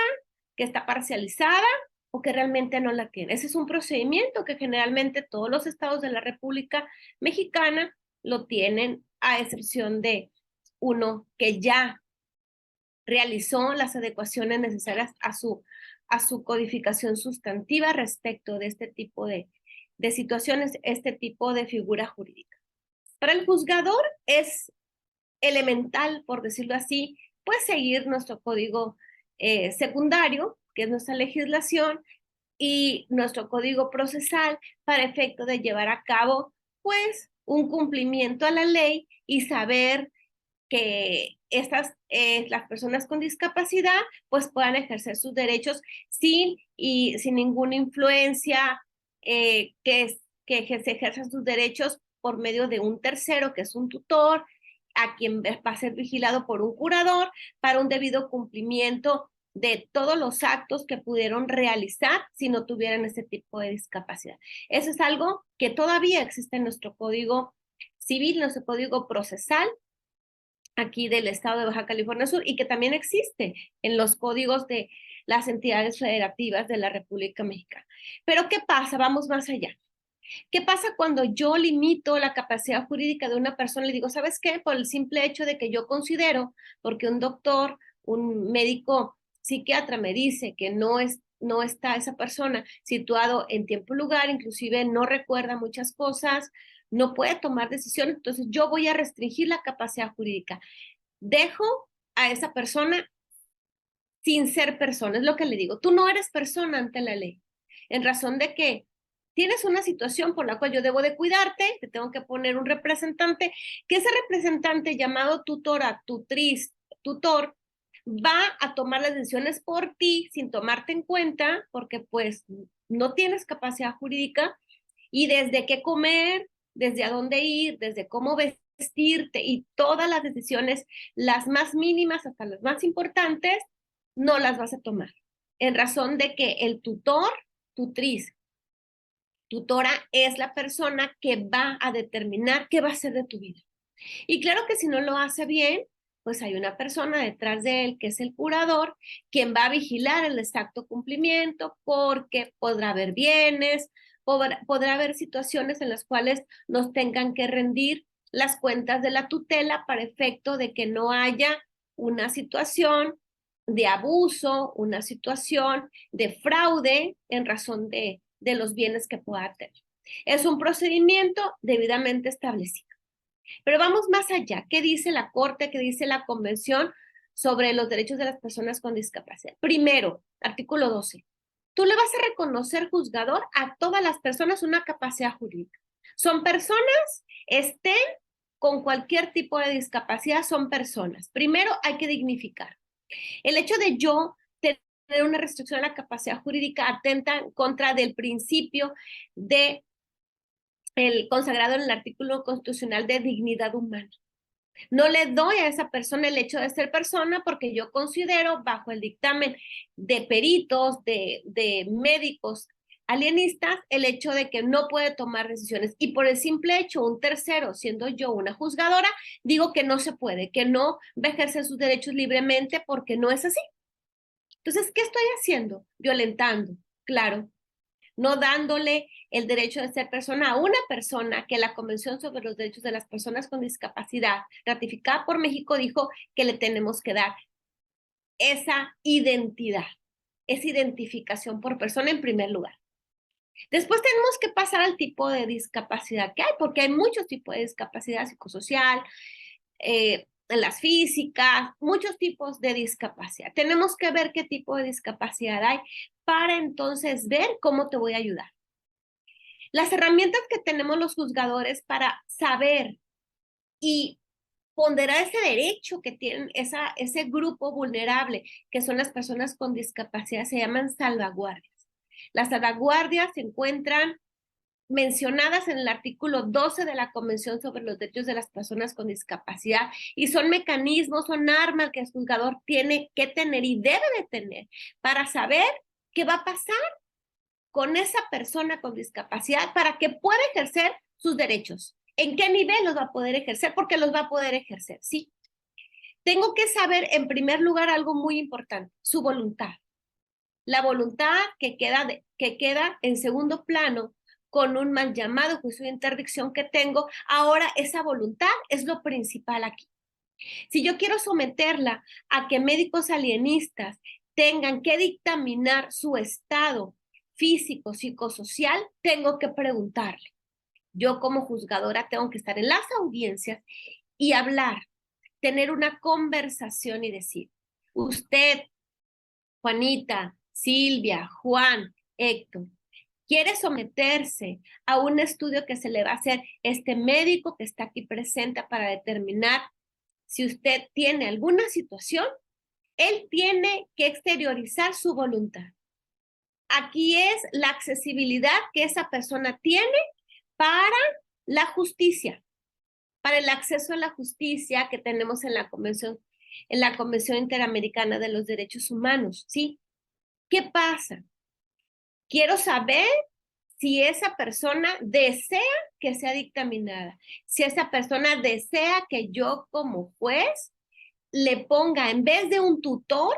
que está parcializada o que realmente no la tiene. Ese es un procedimiento que generalmente todos los estados de la República Mexicana lo tienen, a excepción de uno que ya realizó las adecuaciones necesarias a su codificación sustantiva respecto de este tipo de situaciones, este tipo de figura jurídica. Para el juzgador es elemental, por decirlo así, pues seguir nuestro código secundario, que es nuestra legislación, y nuestro código procesal para efecto de llevar a cabo, pues, un cumplimiento a la ley y saber las personas con discapacidad pues puedan ejercer sus derechos sin ninguna influencia, que se ejerzan sus derechos por medio de un tercero, que es un tutor, a quien va a ser vigilado por un curador para un debido cumplimiento de todos los actos que pudieron realizar si no tuvieran ese tipo de discapacidad. Eso es algo que todavía existe en nuestro Código Civil, en nuestro Código Procesal, aquí del estado de Baja California Sur, y que también existe en los códigos de las entidades federativas de la República Mexicana. Pero ¿qué pasa? Vamos más allá. ¿Qué pasa cuando yo limito la capacidad jurídica de una persona y le digo, ¿sabes qué? Por el simple hecho de que yo considero, porque un doctor, un médico psiquiatra me dice que no está esa persona situado en tiempo y lugar, inclusive no recuerda muchas cosas, no puede tomar decisiones, entonces yo voy a restringir la capacidad jurídica. Dejo a esa persona sin ser persona, es lo que le digo. Tú no eres persona ante la ley, en razón de que tienes una situación por la cual yo debo de cuidarte, te tengo que poner un representante, que ese representante llamado tutora, tutriz, tutor, va a tomar las decisiones por ti sin tomarte en cuenta, porque pues no tienes capacidad jurídica, y desde qué comer, desde a dónde ir, desde cómo vestirte y todas las decisiones, las más mínimas hasta las más importantes, no las vas a tomar. En razón de que el tutor, tutriz, tutora es la persona que va a determinar qué va a hacer de tu vida. Y claro que si no lo hace bien, pues hay una persona detrás de él que es el curador, quien va a vigilar el exacto cumplimiento, porque podrá haber bienes, podrá haber situaciones en las cuales nos tengan que rendir las cuentas de la tutela para efecto de que no haya una situación de abuso, una situación de fraude en razón de los bienes que pueda tener. Es un procedimiento debidamente establecido. Pero vamos más allá. ¿Qué dice la Corte? ¿Qué dice la Convención sobre los derechos de las personas con discapacidad? Primero, artículo 12. Tú le vas a reconocer, juzgador, a todas las personas una capacidad jurídica. Son personas, estén con cualquier tipo de discapacidad, son personas. Primero, hay que dignificar. El hecho de yo tener una restricción a la capacidad jurídica atenta en contra del principio de el consagrado en el artículo constitucional de dignidad humana. No le doy a esa persona el hecho de ser persona porque yo considero, bajo el dictamen de peritos, de médicos alienistas, el hecho de que no puede tomar decisiones. Y por el simple hecho, un tercero, siendo yo una juzgadora, digo que no se puede, que no va a ejercer sus derechos libremente porque no es así. Entonces, ¿qué estoy haciendo? Violentando, claro, no dándole el derecho de ser persona a una persona que la Convención sobre los Derechos de las Personas con Discapacidad, ratificada por México, dijo que le tenemos que dar esa identidad, esa identificación por persona en primer lugar. Después tenemos que pasar al tipo de discapacidad que hay, porque hay muchos tipos de discapacidad psicosocial, las físicas, muchos tipos de discapacidad. Tenemos que ver qué tipo de discapacidad hay para entonces ver cómo te voy a ayudar. Las herramientas que tenemos los juzgadores para saber y ponderar ese derecho que tienen ese grupo vulnerable, que son las personas con discapacidad, se llaman salvaguardias. Las salvaguardias se encuentran mencionadas en el artículo 12 de la Convención sobre los Derechos de las Personas con Discapacidad, y son mecanismos, son armas que el juzgador tiene que tener y debe de tener para saber qué va a pasar con esa persona con discapacidad para que pueda ejercer sus derechos. ¿En qué nivel los va a poder ejercer? Porque los va a poder ejercer, ¿sí? Tengo que saber, en primer lugar, algo muy importante, su voluntad. La voluntad que queda en segundo plano con un mal llamado juicio de interdicción que tengo. Ahora esa voluntad es lo principal aquí. Si yo quiero someterla a que médicos alienistas tengan que dictaminar su estado físico, psicosocial, tengo que preguntarle. Yo como juzgadora tengo que estar en las audiencias y hablar, tener una conversación y decir, usted, Juanita, Silvia, Juan, Héctor, quiere someterse a un estudio que se le va a hacer este médico que está aquí presente para determinar si usted tiene alguna situación, él tiene que exteriorizar su voluntad. Aquí es la accesibilidad que esa persona tiene para la justicia, para el acceso a la justicia que tenemos en la Convención Interamericana de los Derechos Humanos, ¿sí? ¿Qué pasa? Quiero saber si esa persona desea que sea dictaminada, si esa persona desea que yo como juez le ponga en vez de un tutor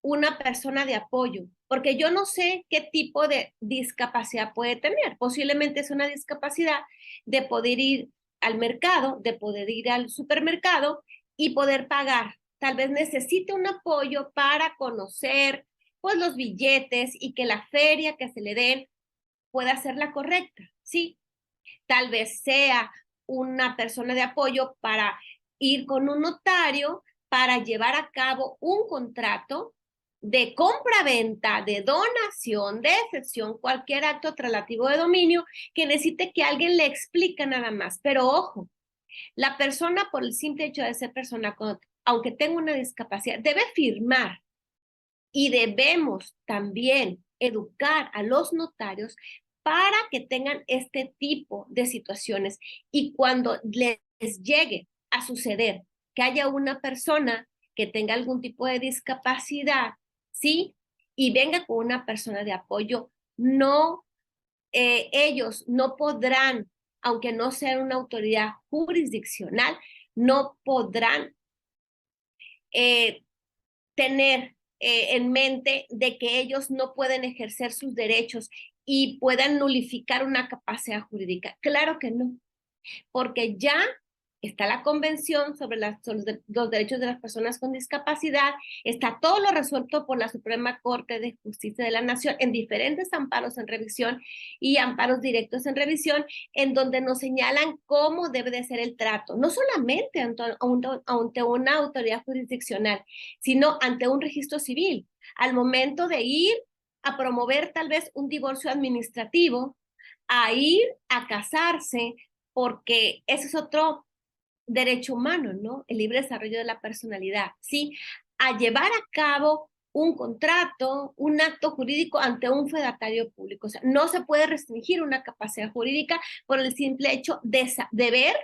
una persona de apoyo, porque yo no sé qué tipo de discapacidad puede tener. Posiblemente es una discapacidad de poder ir al mercado, de poder ir al supermercado y poder pagar. Tal vez necesite un apoyo para conocer pues los billetes y que la feria que se le den pueda ser la correcta, ¿sí? Tal vez sea una persona de apoyo para ir con un notario para llevar a cabo un contrato de compra-venta, de donación, de cesión, cualquier acto traslativo de dominio que necesite que alguien le explique nada más. Pero ojo, la persona por el simple hecho de ser persona, aunque tenga una discapacidad, debe firmar y debemos también educar a los notarios para que tengan este tipo de situaciones. Y cuando les llegue a suceder que haya una persona que tenga algún tipo de discapacidad, ¿sí? Y venga con una persona de apoyo, no, ellos no podrán, aunque no sean una autoridad jurisdiccional, no podrán tener en mente de que ellos no pueden ejercer sus derechos y puedan nulificar una capacidad jurídica. Claro que no, porque ya está la Convención sobre los derechos de las personas con discapacidad, está todo lo resuelto por la Suprema Corte de Justicia de la Nación en diferentes amparos en revisión y amparos directos en revisión, en donde nos señalan cómo debe de ser el trato, no solamente ante una autoridad jurisdiccional, sino ante un registro civil. Al momento de ir a promover tal vez un divorcio administrativo, a ir a casarse, porque ese es otro derecho humano, ¿no? El libre desarrollo de la personalidad, ¿sí? A llevar a cabo un contrato, un acto jurídico ante un fedatario público. O sea, no se puede restringir una capacidad jurídica por el simple hecho de ver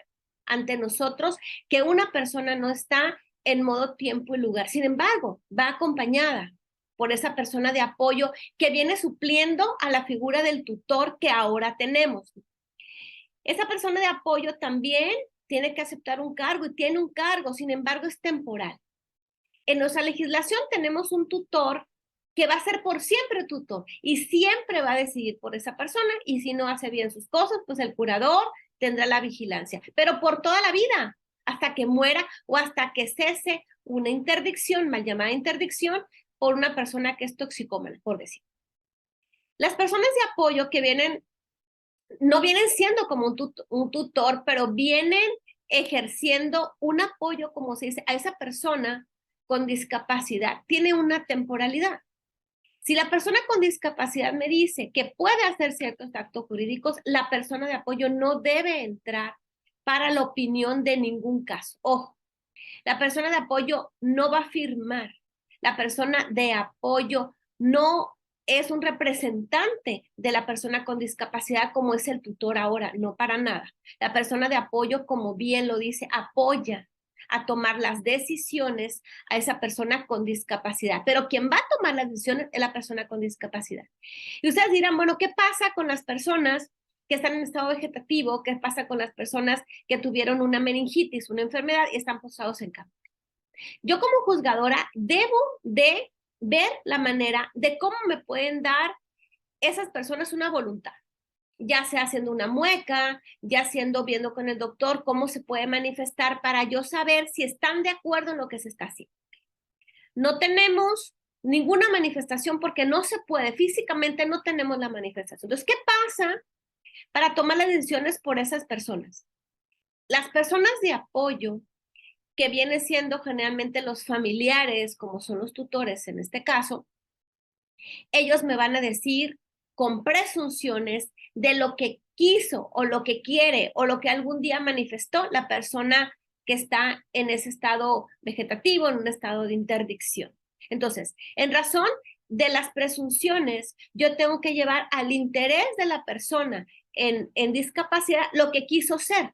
ante nosotros que una persona no está en modo tiempo y lugar. Sin embargo, va acompañada por esa persona de apoyo que viene supliendo a la figura del tutor que ahora tenemos. Esa persona de apoyo también tiene que aceptar un cargo y tiene un cargo, sin embargo es temporal. En nuestra legislación tenemos un tutor que va a ser por siempre tutor y siempre va a decidir por esa persona, y si no hace bien sus cosas, pues el curador tendrá la vigilancia, pero por toda la vida, hasta que muera o hasta que cese una interdicción, mal llamada interdicción, por una persona que es toxicómana, por decir. Las personas de apoyo que no vienen siendo como un tutor, pero vienen ejerciendo un apoyo, como se dice, a esa persona con discapacidad. Tiene una temporalidad. Si la persona con discapacidad me dice que puede hacer ciertos actos jurídicos, la persona de apoyo no debe entrar para la opinión de ningún caso. Ojo, la persona de apoyo no va a firmar. La persona de apoyo no es un representante de la persona con discapacidad como es el tutor ahora, no para nada. La persona de apoyo, como bien lo dice, apoya a tomar las decisiones a esa persona con discapacidad, pero quien va a tomar las decisiones es la persona con discapacidad. Y ustedes dirán, bueno, ¿qué pasa con las personas que están en estado vegetativo? ¿Qué pasa con las personas que tuvieron una meningitis, una enfermedad y están postrados en cama? Yo como juzgadora debo de ver la manera de cómo me pueden dar esas personas una voluntad, ya sea haciendo una mueca, ya viendo con el doctor cómo se puede manifestar para yo saber si están de acuerdo en lo que se está haciendo. No tenemos ninguna manifestación porque no se puede, físicamente no tenemos la manifestación. Entonces, ¿qué pasa para tomar las decisiones por esas personas? Las personas de apoyo, que viene siendo generalmente los familiares, como son los tutores en este caso, ellos me van a decir con presunciones de lo que quiso o lo que quiere o lo que algún día manifestó la persona que está en ese estado vegetativo, en un estado de interdicción. Entonces, en razón de las presunciones, yo tengo que llevar al interés de la persona en discapacidad lo que quiso ser,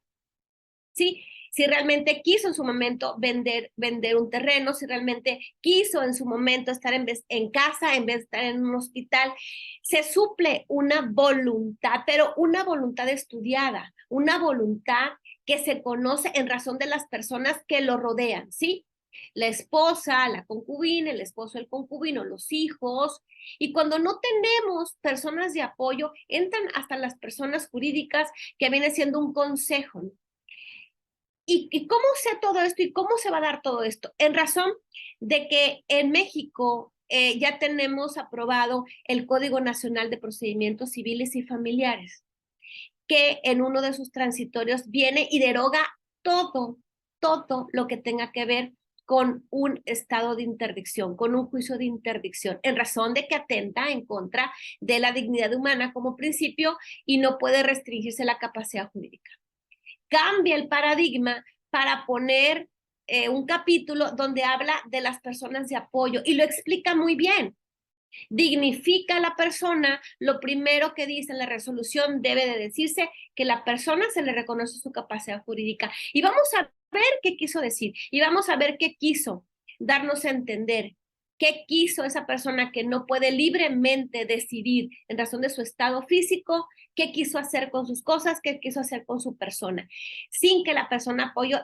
¿sí? Si realmente quiso en su momento vender un terreno, si realmente quiso en su momento estar en casa en vez de estar en un hospital, se suple una voluntad, pero una voluntad estudiada, una voluntad que se conoce en razón de las personas que lo rodean, ¿sí? La esposa, la concubina, el esposo, el concubino, los hijos. Y cuando no tenemos personas de apoyo, entran hasta las personas jurídicas que viene siendo un consejo, ¿no? ¿Y cómo sé todo esto y cómo se va a dar todo esto? En razón de que en México ya tenemos aprobado el Código Nacional de Procedimientos Civiles y Familiares, que en uno de sus transitorios viene y deroga todo lo que tenga que ver con un estado de interdicción, con un juicio de interdicción, en razón de que atenta en contra de la dignidad humana como principio y no puede restringirse la capacidad jurídica. Cambia el paradigma para poner un capítulo donde habla de las personas de apoyo y lo explica muy bien. Dignifica a la persona. Lo primero que dice en la resolución debe de decirse que la persona se le reconoce su capacidad jurídica. Y vamos a ver qué quiso decir y vamos a ver qué quiso darnos a entender. ¿Qué quiso esa persona que no puede libremente decidir en razón de su estado físico? ¿Qué quiso hacer con sus cosas? ¿Qué quiso hacer con su persona? Sin que la persona apoyo,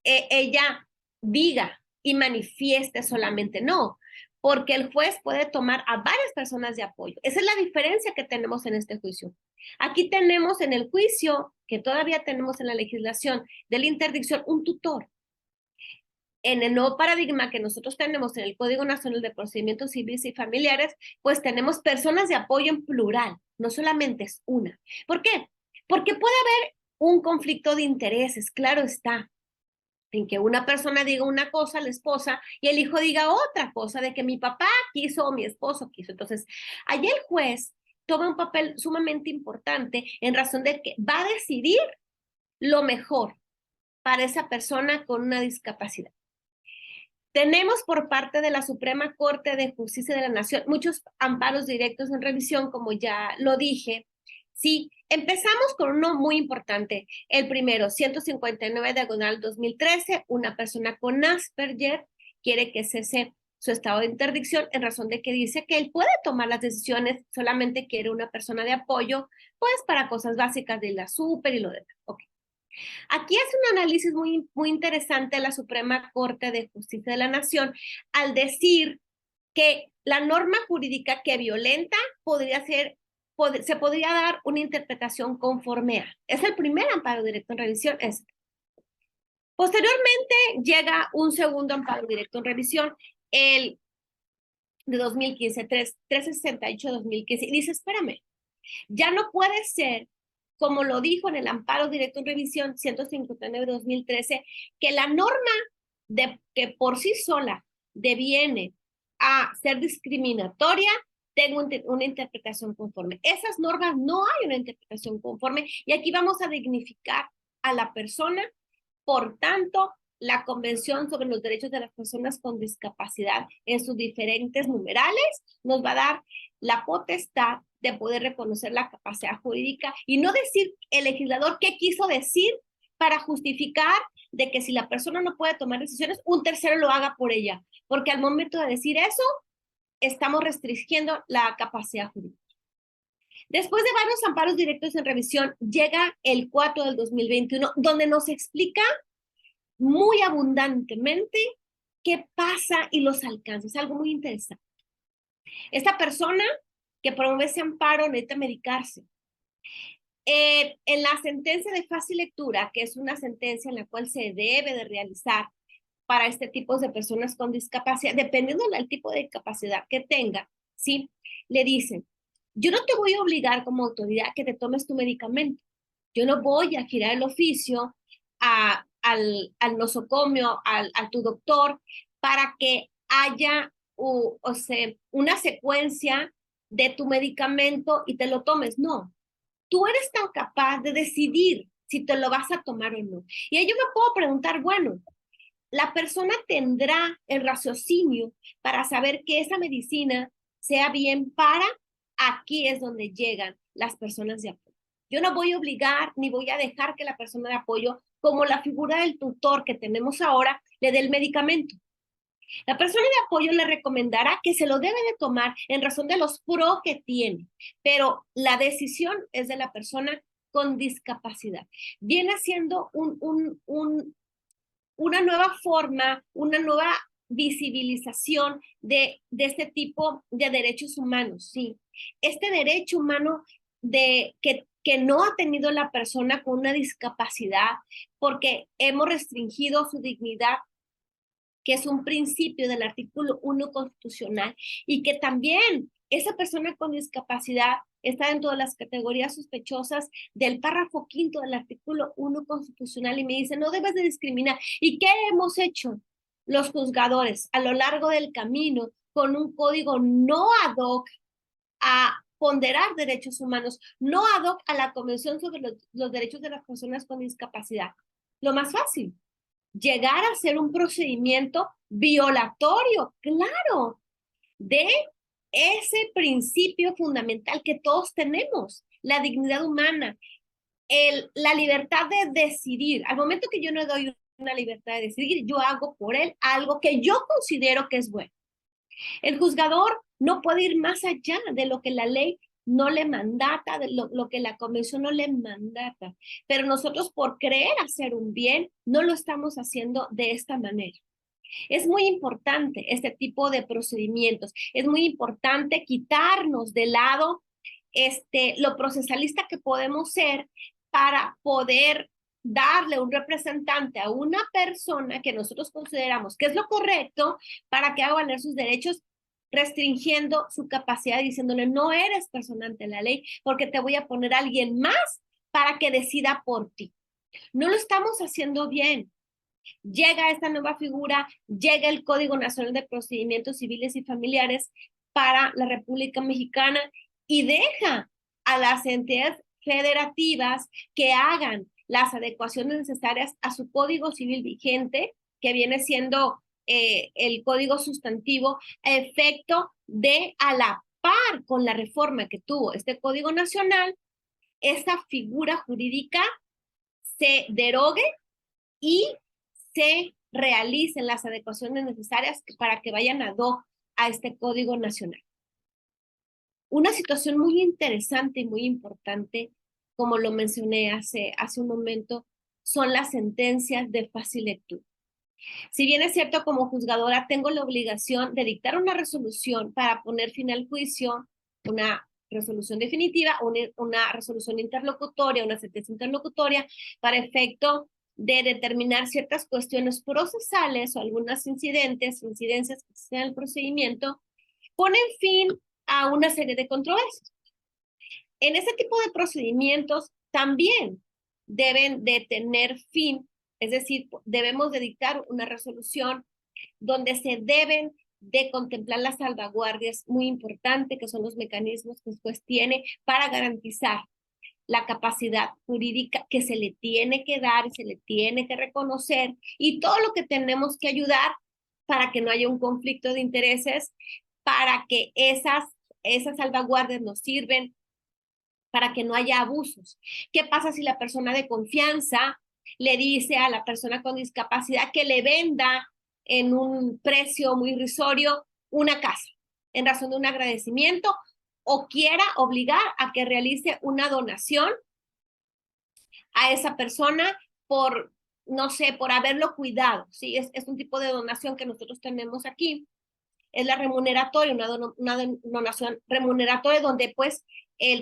ella diga y manifieste solamente, no, porque el juez puede tomar a varias personas de apoyo. Esa es la diferencia que tenemos en este juicio. Aquí tenemos en el juicio, que todavía tenemos en la legislación de la interdicción, un tutor. En el nuevo paradigma que nosotros tenemos en el Código Nacional de Procedimientos Civiles y Familiares, pues tenemos personas de apoyo en plural, no solamente es una. ¿Por qué? Porque puede haber un conflicto de intereses, claro está, en que una persona diga una cosa, la esposa, y el hijo diga otra cosa, de que mi papá quiso o mi esposo quiso. Entonces, allí el juez toma un papel sumamente importante en razón de que va a decidir lo mejor para esa persona con una discapacidad. Tenemos por parte de la Suprema Corte de Justicia de la Nación muchos amparos directos en revisión, como ya lo dije. Sí, empezamos con uno muy importante. El primero, 159/2013, una persona con Asperger quiere que cese su estado de interdicción en razón de que dice que él puede tomar las decisiones, solamente quiere una persona de apoyo, pues para cosas básicas de la súper y lo demás. Okay. Aquí hace un análisis muy interesante de la Suprema Corte de Justicia de la Nación al decir que la norma jurídica que violenta se podría dar una interpretación conforme a. Es el primer amparo directo en revisión. Posteriormente llega un segundo amparo directo en revisión, el de 2015, 368-2015, y dice, espérame, ya no puede ser, como lo dijo en el amparo directo en revisión 159/2013, que la norma que por sí sola deviene a ser discriminatoria tenga una interpretación conforme. Esas normas no hay una interpretación conforme y aquí vamos a dignificar a la persona. Por tanto, la Convención sobre los Derechos de las Personas con Discapacidad en sus diferentes numerales nos va a dar la potestad de poder reconocer la capacidad jurídica y no decir el legislador qué quiso decir para justificar de que si la persona no puede tomar decisiones, un tercero lo haga por ella, porque al momento de decir eso, estamos restringiendo la capacidad jurídica. Después de varios amparos directos en revisión, llega el 4/2021, donde nos explica muy abundantemente qué pasa y los alcances. Algo muy interesante. Esta persona que promueve ese amparo necesita medicarse. En la sentencia de fácil lectura, que es una sentencia en la cual se debe de realizar para este tipo de personas con discapacidad, dependiendo del tipo de discapacidad que tenga, ¿sí? Le dicen, yo no te voy a obligar como autoridad que te tomes tu medicamento. Yo no voy a girar el oficio al nosocomio, a tu doctor, para que haya o sea, una secuencia de tu medicamento y te lo tomes. No, tú eres tan capaz de decidir si te lo vas a tomar o no. Y ahí yo me puedo preguntar, bueno, la persona tendrá el raciocinio para saber que esa medicina sea bien para, aquí es donde llegan las personas de apoyo. Yo no voy a obligar ni voy a dejar que la persona de apoyo, como la figura del tutor que tenemos ahora, le dé el medicamento. La persona de apoyo le recomendará que se lo debe de tomar en razón de los pros que tiene, pero la decisión es de la persona con discapacidad. Viene siendo una nueva forma, una nueva visibilización de este tipo de derechos humanos, sí. Este derecho humano que no ha tenido la persona con una discapacidad porque hemos restringido su dignidad, que es un principio del artículo 1 constitucional, y que también esa persona con discapacidad está dentro de las categorías sospechosas del párrafo 5 del artículo 1 constitucional, y me dice, no debes de discriminar. ¿Y qué hemos hecho los juzgadores a lo largo del camino con un código no ad hoc a ponderar derechos humanos, no ad hoc a la Convención sobre los Derechos de las Personas con Discapacidad? Lo más fácil, llegar a ser un procedimiento violatorio, claro, de ese principio fundamental que todos tenemos, la dignidad humana, la libertad de decidir. Al momento que yo no doy una libertad de decidir, yo hago por él algo que yo considero que es bueno. El juzgador no puede ir más allá de lo que la ley no le mandata, de lo que la convención no le mandata. Pero nosotros, por creer hacer un bien, no lo estamos haciendo de esta manera. Es muy importante este tipo de procedimientos. Es muy importante quitarnos de lado lo procesalista que podemos ser para poder darle un representante a una persona que nosotros consideramos que es lo correcto para que haga valer sus derechos, restringiendo su capacidad, diciéndole, no eres persona ante la ley porque te voy a poner a alguien más para que decida por ti. No lo estamos haciendo bien. Llega esta nueva figura, llega el Código Nacional de Procedimientos Civiles y Familiares para la República Mexicana y deja a las entidades federativas que hagan las adecuaciones necesarias a su Código Civil vigente, que viene siendo el Código Sustantivo, a efecto de, a la par con la reforma que tuvo este Código Nacional, esta figura jurídica se derogue y se realicen las adecuaciones necesarias para que vayan ad hoc a este Código Nacional. Una situación muy interesante y muy importante, como lo mencioné hace un momento, son las sentencias de fácil lectura. Si bien es cierto, como juzgadora tengo la obligación de dictar una resolución para poner fin al juicio, una resolución definitiva, una resolución interlocutoria, una sentencia interlocutoria, para efecto de determinar ciertas cuestiones procesales o algunas incidencias que sean el procedimiento, ponen fin a una serie de controversias. En ese tipo de procedimientos también deben de tener fin, es decir, debemos de dictar una resolución donde se deben de contemplar las salvaguardias muy importantes, que son los mecanismos que después tiene para garantizar la capacidad jurídica que se le tiene que dar y se le tiene que reconocer, y todo lo que tenemos que ayudar para que no haya un conflicto de intereses, para que esas salvaguardias nos sirven, para que no haya abusos. ¿Qué pasa si la persona de confianza le dice a la persona con discapacidad que le venda en un precio muy irrisorio una casa en razón de un agradecimiento, o quiera obligar a que realice una donación a esa persona por, no sé, por haberlo cuidado? ¿Sí? Es un tipo de donación que nosotros tenemos aquí. Es la remuneratoria, una donación remuneratoria donde pues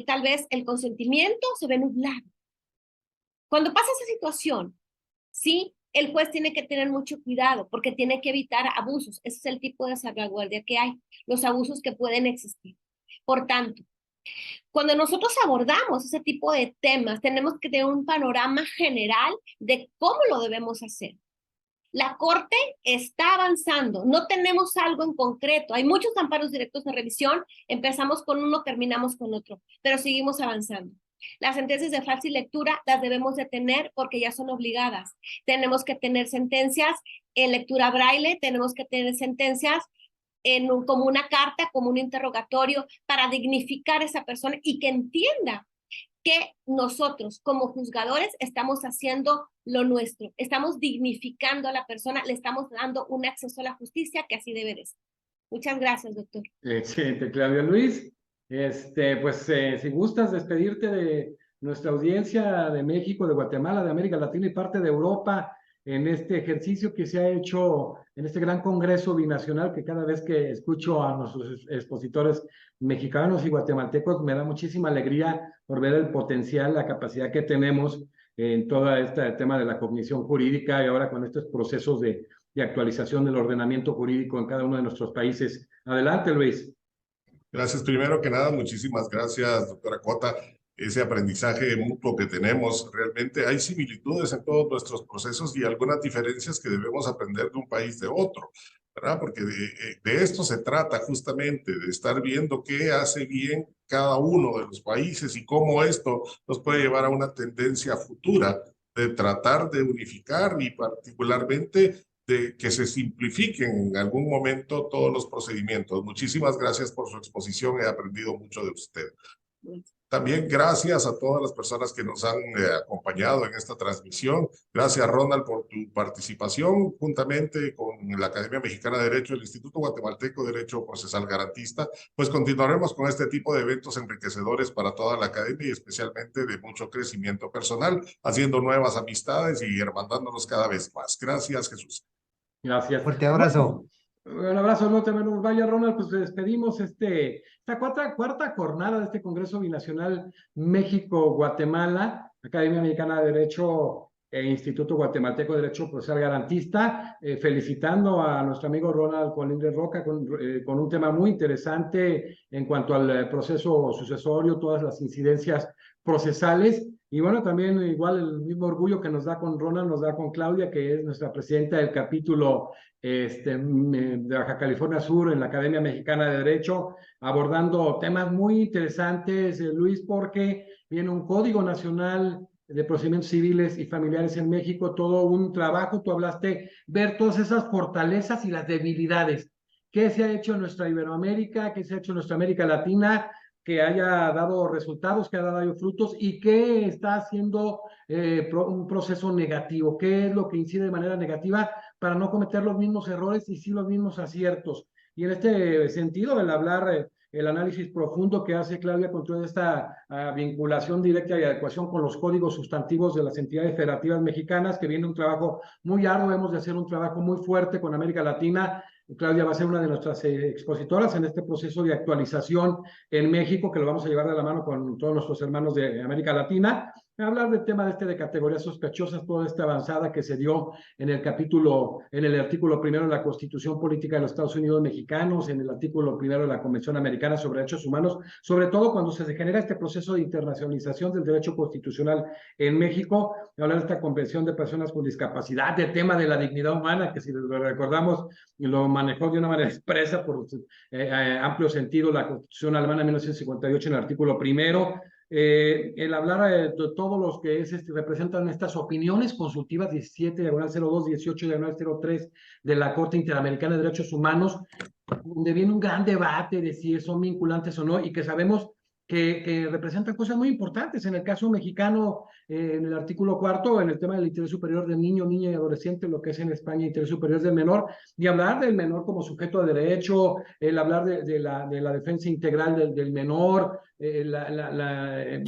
tal vez el consentimiento se ve nublado. Cuando pasa esa situación, sí, el juez tiene que tener mucho cuidado porque tiene que evitar abusos. Ese es el tipo de salvaguardia que hay, los abusos que pueden existir. Por tanto, cuando nosotros abordamos ese tipo de temas, tenemos que tener un panorama general de cómo lo debemos hacer. La Corte está avanzando, no tenemos algo en concreto, hay muchos amparos directos de revisión, empezamos con uno, terminamos con otro, pero seguimos avanzando. Las sentencias de fácil lectura las debemos de tener porque ya son obligadas. Tenemos que tener sentencias en lectura braille, tenemos que tener sentencias como una carta, como un interrogatorio, para dignificar a esa persona y que entienda que nosotros como juzgadores estamos haciendo lo nuestro, estamos dignificando a la persona, le estamos dando un acceso a la justicia que así debe de ser. Muchas gracias, doctor. Excelente, Claudia Luis. Pues si gustas despedirte de nuestra audiencia de México, de Guatemala, de América Latina y parte de Europa en este ejercicio que se ha hecho en este gran congreso binacional, que cada vez que escucho a nuestros expositores mexicanos y guatemaltecos me da muchísima alegría por ver el potencial, la capacidad que tenemos en todo este tema de la cognición jurídica y ahora con estos procesos de actualización del ordenamiento jurídico en cada uno de nuestros países. Adelante, Luis. Gracias. Primero que nada, muchísimas gracias, doctora Cota. Ese aprendizaje mutuo que tenemos, realmente hay similitudes en todos nuestros procesos y algunas diferencias que debemos aprender de un país de otro, ¿verdad? Porque de esto se trata justamente, de estar viendo qué hace bien cada uno de los países y cómo esto nos puede llevar a una tendencia futura de tratar de unificar y particularmente de que se simplifiquen en algún momento todos los procedimientos. Muchísimas gracias por su exposición, he aprendido mucho de usted. También gracias a todas las personas que nos han acompañado en esta transmisión. Gracias, Ronald, por tu participación, juntamente con la Academia Mexicana de Derecho, el Instituto Guatemalteco de Derecho Procesal Garantista. Pues continuaremos con este tipo de eventos enriquecedores para toda la academia y especialmente de mucho crecimiento personal, haciendo nuevas amistades y hermandándonos cada vez más. Gracias, Jesús. Gracias. Fuerte abrazo. Un abrazo, no te nos vaya, Ronald, pues despedimos esta cuarta jornada de este Congreso Binacional México-Guatemala, Academia Mexicana de Derecho e Instituto Guatemalteco de Derecho Procesal Garantista, felicitando a nuestro amigo Ronald Colindres Roca con un tema muy interesante en cuanto al proceso sucesorio, todas las incidencias procesales. Y bueno, también igual el mismo orgullo que nos da con Ronald, nos da con Claudia, que es nuestra presidenta del capítulo de Baja California Sur en la Academia Mexicana de Derecho, abordando temas muy interesantes, Luis, porque viene un Código Nacional de Procedimientos Civiles y Familiares en México, todo un trabajo, tú hablaste, ver todas esas fortalezas y las debilidades. ¿Qué se ha hecho en nuestra Iberoamérica? ¿Qué se ha hecho en nuestra América Latina? Que haya dado resultados, que haya dado frutos y que está haciendo un proceso negativo, qué es lo que incide de manera negativa para no cometer los mismos errores y sí los mismos aciertos. Y en este sentido, el hablar, el análisis profundo que hace Claudia con toda esta vinculación directa y adecuación con los códigos sustantivos de las entidades federativas mexicanas, que viene un trabajo muy arduo, hemos de hacer un trabajo muy fuerte con América Latina. Claudia va a ser una de nuestras expositoras en este proceso de actualización en México, que lo vamos a llevar de la mano con todos nuestros hermanos de América Latina. Hablar del tema de categorías sospechosas, toda esta avanzada que se dio en el artículo primero de la Constitución Política de los Estados Unidos Mexicanos, en el artículo primero de la Convención Americana sobre Derechos Humanos, sobre todo cuando se genera este proceso de internacionalización del derecho constitucional en México. Hablar de esta Convención de Personas con Discapacidad, del tema de la dignidad humana, que si lo recordamos, lo manejó de una manera expresa por amplio sentido la Constitución alemana de 1958 en el artículo primero. El hablar de todos los que representan estas opiniones consultivas 17/02, 18/03 de la Corte Interamericana de Derechos Humanos, donde viene un gran debate de si son vinculantes o no y que sabemos que representan cosas muy importantes. En el caso mexicano, en el artículo 4, en el tema del interés superior del niño, niña y adolescente, lo que es en España interés superior del menor, y hablar del menor como sujeto de derecho, el hablar de la defensa integral del menor,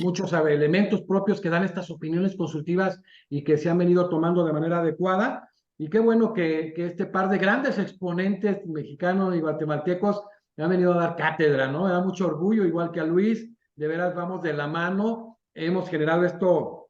muchos elementos propios que dan estas opiniones consultivas y que se han venido tomando de manera adecuada. Y qué bueno que este par de grandes exponentes mexicanos y guatemaltecos me han venido a dar cátedra, ¿no? Me da mucho orgullo, igual que a Luis, de veras vamos de la mano, hemos generado esto,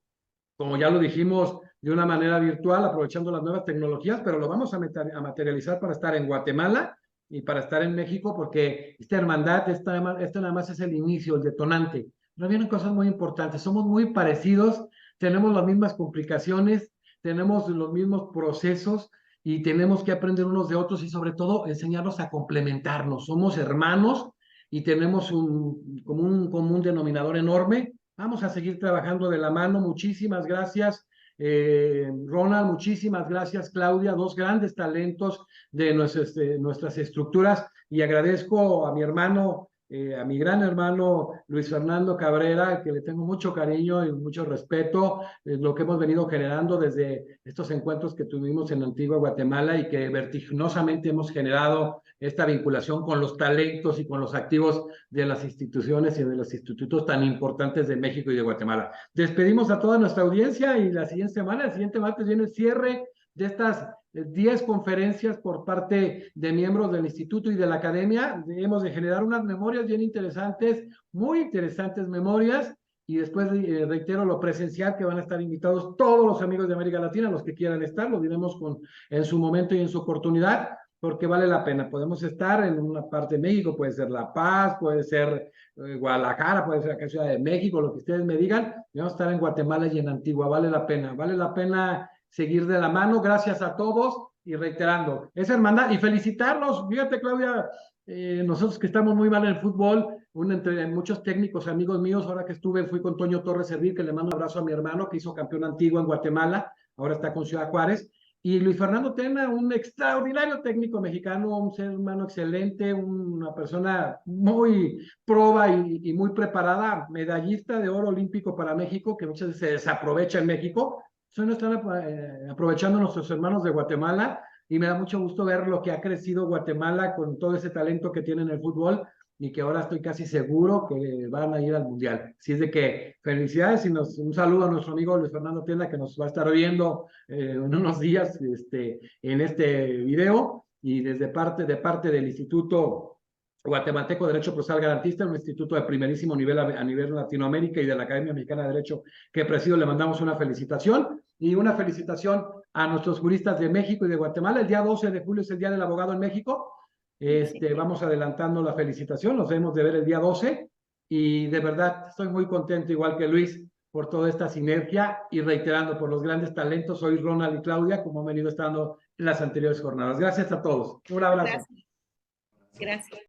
como ya lo dijimos, de una manera virtual, aprovechando las nuevas tecnologías, pero lo vamos a materializar para estar en Guatemala y para estar en México, porque esta hermandad, esta nada más es el inicio, el detonante. Nos vienen cosas muy importantes, somos muy parecidos, tenemos las mismas complicaciones, tenemos los mismos procesos, y tenemos que aprender unos de otros y sobre todo enseñarnos a complementarnos. Somos hermanos y tenemos como un común denominador enorme Vamos a seguir trabajando de la mano. Muchísimas gracias, Ronald, muchísimas gracias, Claudia, dos grandes talentos de nuestras estructuras, y agradezco a mi hermano, a mi gran hermano Luis Fernando Cabrera, que le tengo mucho cariño y mucho respeto, lo que hemos venido generando desde estos encuentros que tuvimos en Antigua Guatemala y que vertiginosamente hemos generado esta vinculación con los talentos y con los activos de las instituciones y de los institutos tan importantes de México y de Guatemala. Despedimos a toda nuestra audiencia y la siguiente semana, el siguiente martes, viene el cierre de estas 10 conferencias por parte de miembros del instituto y de la academia. Debemos de generar unas memorias bien interesantes, muy interesantes memorias, y después reitero lo presencial, que van a estar invitados todos los amigos de América Latina, los que quieran estar, lo diremos en su momento y en su oportunidad, porque vale la pena. Podemos estar en una parte de México, puede ser La Paz, puede ser Guadalajara, puede ser acá Ciudad de México, lo que ustedes me digan. Vamos a estar en Guatemala y en Antigua, vale la pena seguir de la mano. Gracias a todos, y reiterando, esa hermandad, y felicitarlos. Fíjate, Claudia, nosotros que estamos muy mal en el fútbol, entre muchos técnicos, amigos míos, ahora que fui con Toño Torres Servir, que le mando un abrazo a mi hermano, que hizo campeón antiguo en Guatemala, ahora está con Ciudad Juárez. Y Luis Fernando Tena, un extraordinario técnico mexicano, un ser humano excelente, una persona muy proba y muy preparada, medallista de oro olímpico para México, que muchas veces se desaprovecha en México. Eso no están aprovechando nuestros hermanos de Guatemala, y me da mucho gusto ver lo que ha crecido Guatemala con todo ese talento que tiene en el fútbol, y que ahora estoy casi seguro que van a ir al Mundial. Así es de que felicidades, y un saludo a nuestro amigo Luis Fernando Tienda, que nos va a estar viendo en unos días en este video, y de parte del Instituto Guatemalteco de Derecho Procesal Garantista, un instituto de primerísimo nivel a nivel Latinoamérica, y de la Academia Mexicana de Derecho que presido, le mandamos una felicitación, y una felicitación a nuestros juristas de México y de Guatemala. El día 12 de julio es el Día del Abogado en México. Vamos adelantando la felicitación, nos debemos de ver el día 12, y de verdad estoy muy contento, igual que Luis, por toda esta sinergia, y reiterando por los grandes talentos. Soy Ronald y Claudia, como han venido estando en las anteriores jornadas. Gracias a todos. Un abrazo. Gracias.